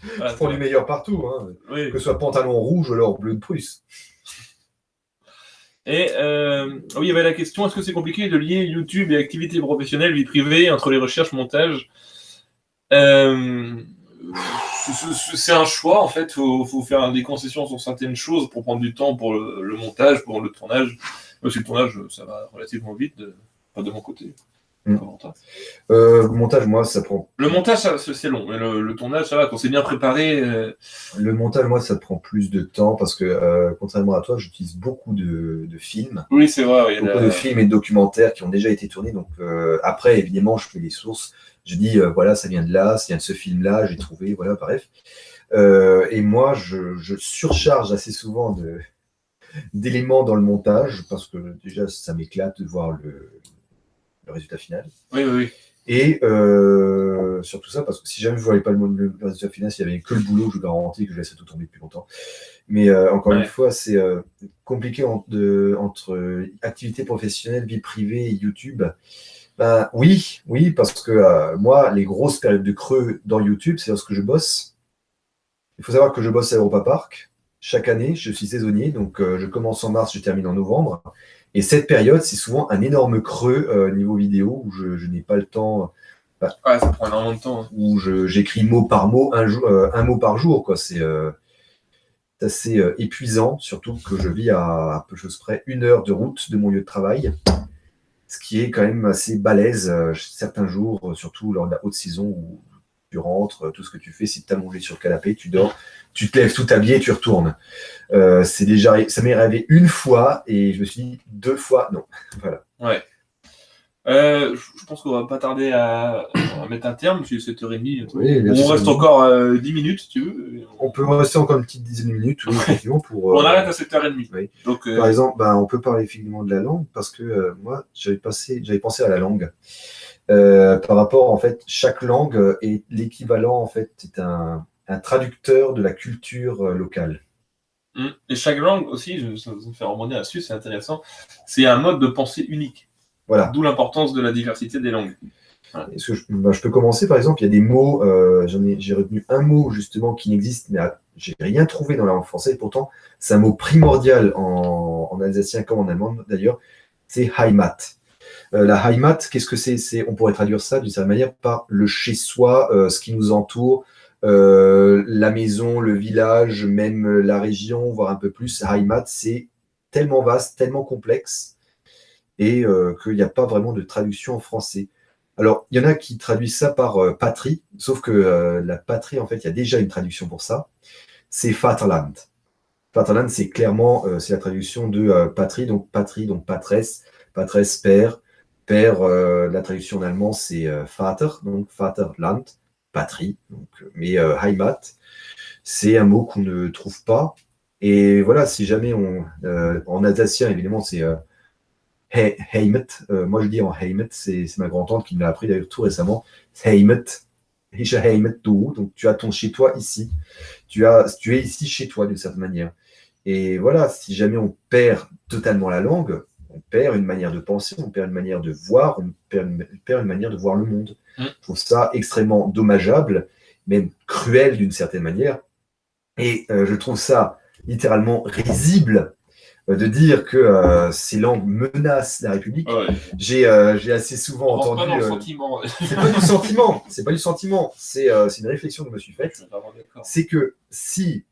Je prends du meilleur partout, hein. Oui. Que ce soit pantalon rouge ou alors bleu de Prusse. Et il y avait la question, est-ce que c'est compliqué de lier YouTube et activité professionnelle, vie privée, entre les recherches, montage? C'est un choix, en fait. Faut faire des concessions sur certaines choses pour prendre du temps pour le montage, pour le tournage. Aussi, le tournage, ça va relativement vite, de mon côté. Le montage, moi, ça prend. Le montage, c'est long, mais le tournage, ça va, quand c'est bien préparé. Le montage, moi, ça prend plus de temps parce que, contrairement à toi, j'utilise beaucoup de films. Oui, c'est vrai. Beaucoup de films et de documentaires qui ont déjà été tournés. Donc, après, évidemment, je fais les sources. Je dis, voilà, ça vient de là, ça vient de ce film-là, j'ai trouvé, voilà, bref. Et moi, je surcharge assez souvent d'éléments dans le montage parce que déjà, ça m'éclate de voir le résultat final. Oui. Et surtout ça, parce que si jamais je ne voyais pas le résultat final, s'il n'y avait que le boulot, je vous garantis que je laisserais tout tomber depuis longtemps. Mais encore une fois, c'est compliqué entre activité professionnelle, vie privée et YouTube. Oui, parce que moi, les grosses périodes de creux dans YouTube, c'est lorsque je bosse. Il faut savoir que je bosse à Europa Park. Chaque année, je suis saisonnier, donc je commence en mars, je termine en novembre. Et cette période, c'est souvent un énorme creux niveau vidéo où je n'ai pas le temps Ouais, ça prend énormément de temps. où j'écris mot par mot, un mot par jour, quoi. C'est assez épuisant, surtout que je vis à peu de choses près 1 heure de route de mon lieu de travail, ce qui est quand même assez balèze certains jours, surtout lors de la haute saison où tu rentres, tout ce que tu fais, c'est t'allonger sur le canapé, tu dors, tu te lèves tout habillé, tu retournes. Ça m'est arrivé 1 fois et je me suis dit 2 fois, non. Voilà. Ouais. Je pense qu'on va pas tarder à mettre un terme, c'est 7h30. Oui, bien On sûr. reste encore 10 minutes, si tu veux. On peut rester encore une petite dizaine de minutes, oui, effectivement, pour. On arrête à 7h30. Oui. Donc, Par exemple, on peut parler effectivement de la langue parce que moi, j'avais pensé à la langue. Par rapport, en fait, chaque langue est l'équivalent, en fait, c'est un traducteur de la culture locale. Et chaque langue aussi, ça me fait rebondir là-dessus, c'est intéressant, c'est un mode de pensée unique. Voilà. D'où l'importance de la diversité des langues. Voilà. Est-ce que je peux commencer, par exemple, il y a des mots, j'ai retenu un mot justement qui n'existe, mais j'ai rien trouvé dans la langue française, pourtant c'est un mot primordial en alsacien comme en allemand d'ailleurs, c'est Heimat. La Heimat, qu'est-ce que c'est? On pourrait traduire ça d'une certaine manière par le chez-soi, ce qui nous entoure, la maison, le village, même la région, voire un peu plus. Heimat, c'est tellement vaste, tellement complexe, et qu'il n'y a pas vraiment de traduction en français. Alors, il y en a qui traduisent ça par patrie, sauf que la patrie, en fait, il y a déjà une traduction pour ça. C'est Vaterland. Vaterland, c'est clairement c'est la traduction de patrie, donc patresse, père. Père, la traduction en allemand, c'est Vater, donc Vaterland, patrie. Donc, mais Heimat, c'est un mot qu'on ne trouve pas. Et voilà, si jamais en alsacien, évidemment, c'est Heimat, moi je dis en Heimat, c'est ma grand-tante qui me l'a appris d'ailleurs tout récemment. Heimat, ich Heimat du, donc tu as ton chez-toi ici. Tu es ici chez toi d'une certaine manière. Et voilà, si jamais on perd totalement la langue, on perd une manière de penser, on perd une manière de voir, on perd une manière de voir le monde. Je trouve ça extrêmement dommageable, même cruel d'une certaine manière. Et je trouve ça littéralement risible de dire que ces langues menacent la République. Ouais. J'ai assez souvent On entendu. rentre pas dans le sentiment. C'est pas du sentiment, c'est pas du sentiment, c'est une réflexion que je me suis faite. C'est que si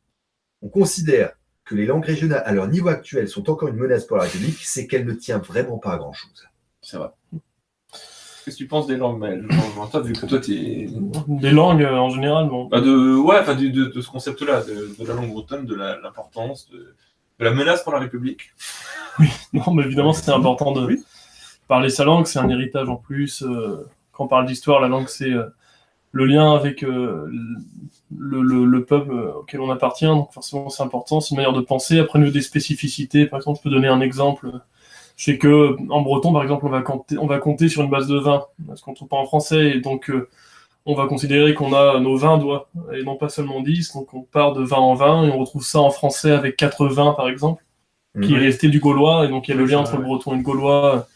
on considère que les langues régionales, à leur niveau actuel, sont encore une menace pour la République, c'est qu'elle ne tient vraiment pas à grand-chose. C'est vrai. Qu'est-ce que tu penses des langues, Maël? Toi, vu que toi, t'es... Des langues en général, bon. De ce concept-là, de la langue bretonne, de l'importance, de la menace pour la République. Oui, non, mais évidemment, c'est important de parler sa langue, c'est un héritage en plus. Quand on parle d'histoire, la langue, c'est le lien avec le peuple auquel on appartient, donc forcément, c'est important, c'est une manière de penser. Après, nous, des spécificités, par exemple, je peux donner un exemple. Je sais que en breton, par exemple, on va compter sur une base de 20, ce qu'on ne trouve pas en français, et donc on va considérer qu'on a nos 20 doigts, et non pas seulement 10, donc on part de 20 en 20, et on retrouve ça en français avec 80, par exemple, qui est resté du gaulois, et donc il y a le lien entre le breton et le gaulois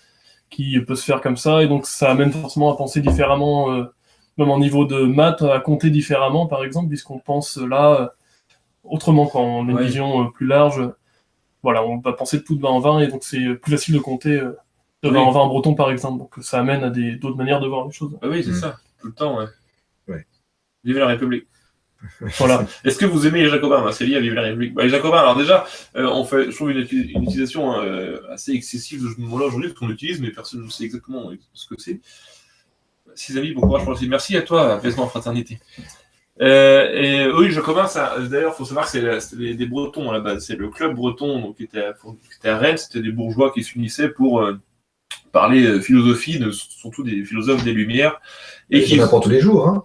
qui peut se faire comme ça, et donc ça amène forcément à penser différemment, même en niveau de maths, à compter différemment, par exemple, puisqu'on pense là autrement quand on a une vision plus large. Voilà, on va penser de tout de 20 en 20, et donc c'est plus facile de compter de 20 en 20 en breton, par exemple. Donc ça amène à d'autres manières de voir les choses. Ah oui, c'est ça, tout le temps, ouais. Vive la République. Voilà. Est-ce que vous aimez les Jacobins? C'est lié à Vive la République. Les Jacobins, alors déjà, on fait, je trouve, une utilisation assez excessive de ce mot-là aujourd'hui, parce qu'on l'utilise, mais personne ne sait exactement ce que c'est. Ses amis, bon courage pour le site. Merci à toi, Apaisement en Fraternité. Et oui, Jacobin, d'ailleurs, il faut savoir que c'est des Bretons à la base. C'est le club breton donc, qui était à Rennes. C'était des bourgeois qui s'unissaient pour parler philosophie, surtout des philosophes des Lumières. Et qui apprend tous les jours. Hein.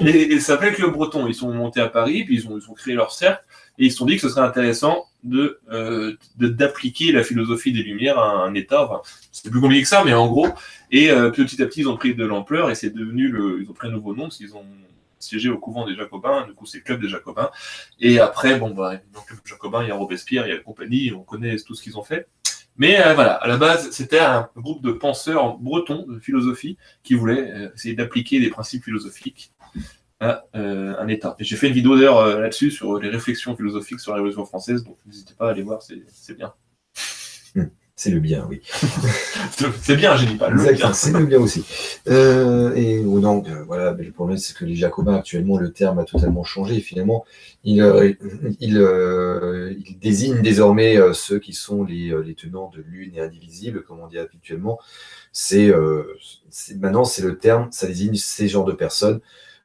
Et ça s'appelle Club Breton. Ils sont montés à Paris, puis ils ont créé leur cercle, et ils se sont dit que ce serait intéressant d'appliquer la philosophie des Lumières à un État. Enfin, c'était plus compliqué que ça, mais en gros. Et petit à petit, ils ont pris de l'ampleur, et c'est devenu ils ont pris un nouveau nom, parce qu'ils ont siégé au couvent des Jacobins, du coup c'est le club des Jacobins. Et après, dans le club des Jacobins, il y a Robespierre, il y a la compagnie, on connaît tout ce qu'ils ont fait. Mais voilà, à la base, c'était un groupe de penseurs bretons de philosophie qui voulaient essayer d'appliquer des principes philosophiques à un État. Et j'ai fait une vidéo d'ailleurs là-dessus, sur les réflexions philosophiques sur la Révolution française, donc n'hésitez pas à aller voir, c'est bien. C'est le bien, oui. C'est bien, j'ai dit pas le Exactement, bien. c'est le bien aussi. Voilà, mais le problème, c'est que les Jacobins, actuellement, le terme a totalement changé. Finalement, il désigne désormais ceux qui sont les tenants de l'une et indivisible, comme on dit habituellement. Maintenant, c'est le terme, ça désigne ces genres de personnes,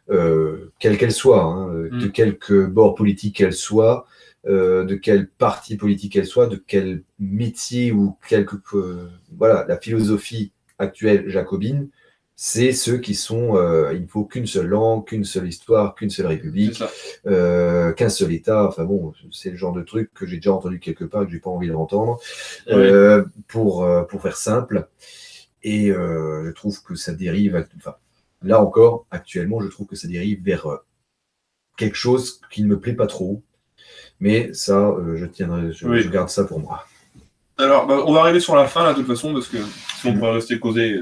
quelles qu'elles soient, hein, de quelque bord politique qu'elles soient, de quel parti politique qu'elle soit, de quel métier ou voilà, la philosophie actuelle jacobine, c'est ceux qui sont, il ne faut qu'une seule langue, qu'une seule histoire, qu'une seule république, qu'un seul État. Enfin bon, c'est le genre de truc que j'ai déjà entendu quelque part, que j'ai pas envie d'entendre, pour faire simple. Et je trouve que ça dérive, enfin, là encore, actuellement, je trouve que ça dérive vers quelque chose qui ne me plaît pas trop. Mais ça, je garde ça pour moi. Alors, on va arriver sur la fin, là, de toute façon, parce que sinon on pourrait rester causé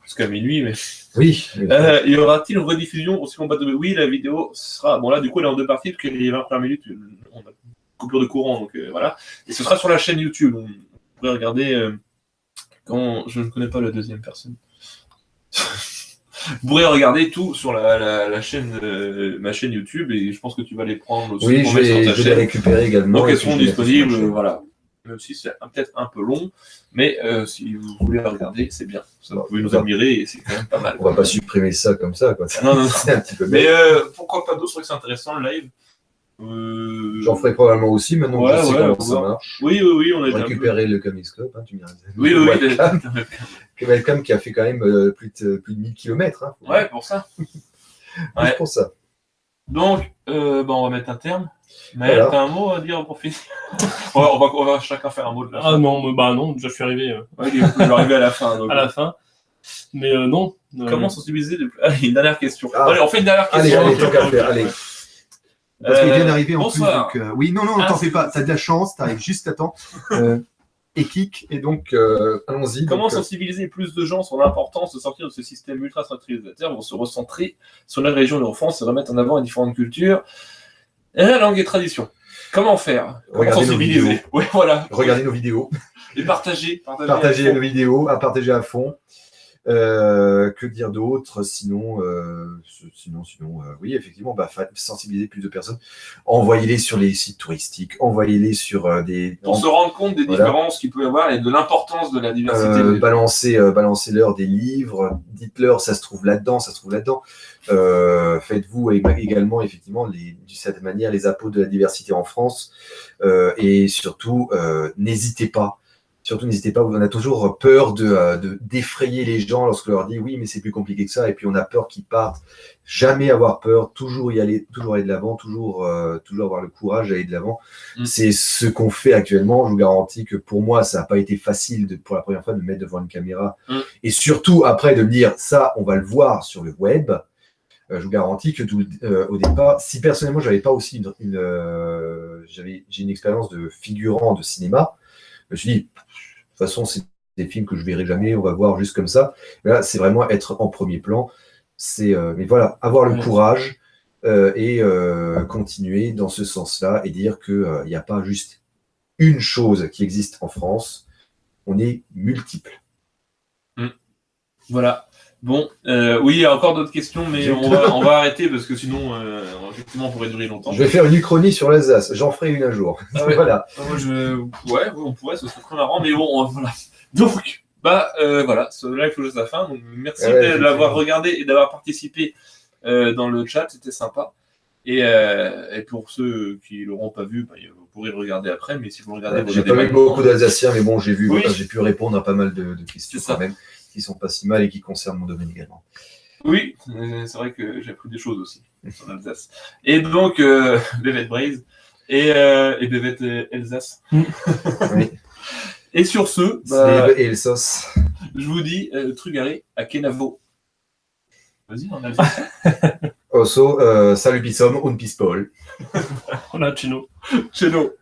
jusqu'à minuit. Mais... Oui. Y aura-t-il une rediffusion aussi en bas de... Oui, la vidéo sera... Bon, là, du coup, elle est en 2 parties, parce qu'il y a 20 premières minutes, on a une coupure de courant, donc voilà. Et ce sera sur la chaîne YouTube. On pourrait regarder... quand je ne connais pas la deuxième personne. Vous pourrez regarder tout sur la chaîne, ma chaîne YouTube, et je pense que tu vas les prendre aussi. Oui, je vais les récupérer également. Donc elles seront disponibles, voilà. Même si c'est peut-être un peu long, mais si vous voulez regarder, c'est bien. Ça, vous pouvez nous admirer, et c'est quand même pas mal. On va pas supprimer ça comme ça, quoi. Non. C'est un petit peu mais pourquoi pas d'autres? C'est vrai que c'est intéressant, le live. J'en ferai probablement aussi, maintenant que je sais comment ça marche. Oui, on a récupéré le Comicscope, hein, tu me diras. Oui. Welcome qui a fait quand même plus de 1000 km. Hein, ouais, pour ça. Pour ça. Donc, on va mettre un terme. Maël, t'as un mot à dire pour finir? on va chacun faire un mot de la fin. Ah non, non, déjà je suis arrivé. Il est arrivé à la fin. Donc, à la fin. Mais non. Comment sensibiliser Allez, une dernière question. Allez, on fait une dernière question. Allez, tant qu'à faire, allez. Parce qu'il vient d'arriver en bonsoir. plus. Donc, oui, non, t'en fais pas. T'as de la chance, t'arrives juste à temps. Et clique, et donc allons-y. Comment sensibiliser plus de gens sur l'importance de sortir de ce système ultra centralisateur pour se recentrer sur la région de France et remettre en avant les différentes cultures et la langue et tradition? Comment faire? Comment sensibiliser? Oui, voilà. Regardez nos vidéos. Et partager nos vidéos, à partager à fond. Que dire d'autre? Sinon, oui, effectivement, sensibiliser plus de personnes. Envoyez-les sur les sites touristiques, envoyez-les sur des... Pour se rendre compte des différences qu'il peut y avoir et de l'importance de la diversité. Balancez-leur des livres, dites-leur, ça se trouve là-dedans. Faites-vous également, effectivement, d'une certaine manière, les apôtres de la diversité en France. Et surtout, n'hésitez pas. On a toujours peur d'effrayer les gens lorsqu'on leur dit oui, mais c'est plus compliqué que ça, et puis on a peur qu'ils partent. Jamais avoir peur, toujours y aller, toujours aller de l'avant, toujours avoir le courage d'aller de l'avant. C'est ce qu'on fait actuellement. Je vous garantis que pour moi, ça n'a pas été facile pour la première fois de me mettre devant une caméra, et surtout après de me dire ça, on va le voir sur le web. Je vous garantis que au départ, si personnellement j'avais pas aussi j'ai une expérience de figurant de cinéma, je me suis dit, de toute façon, c'est des films que je verrai jamais, on va voir juste comme ça. Mais là, c'est vraiment être en premier plan. Mais voilà, avoir le courage et continuer dans ce sens-là et dire qu'il n'y a pas juste une chose qui existe en France, on est multiples. Voilà. Bon, oui, il y a encore d'autres questions, mais on va arrêter parce que sinon, effectivement, on pourrait durer longtemps. Je vais faire une uchronie sur l'Alsace. J'en ferai une un jour. Voilà. Ouais, on pourrait, ce serait très marrant, mais bon, voilà. Donc, voilà, ce live touche à la fin. Donc, merci de l'avoir regardé et d'avoir participé dans le chat, c'était sympa. Et pour ceux qui ne l'auront pas vu, vous pourrez le regarder après, mais si vous le regardez... J'ai pas vu beaucoup d'Alsaciens, mais bon, j'ai pu répondre à pas mal de questions quand même, qui sont pas si mal et qui concernent mon domaine également. Oui, c'est vrai que j'ai appris des choses aussi sur l'Alsace. Et donc, Bevette Braise et Bevette Alsace. Oui. Et sur ce, et le sauce. Je vous dis Trugaré à Kenavo. Vas-y, en Alsace. Osso, salut pissom, un pispol. Voilà, Chino. Chino.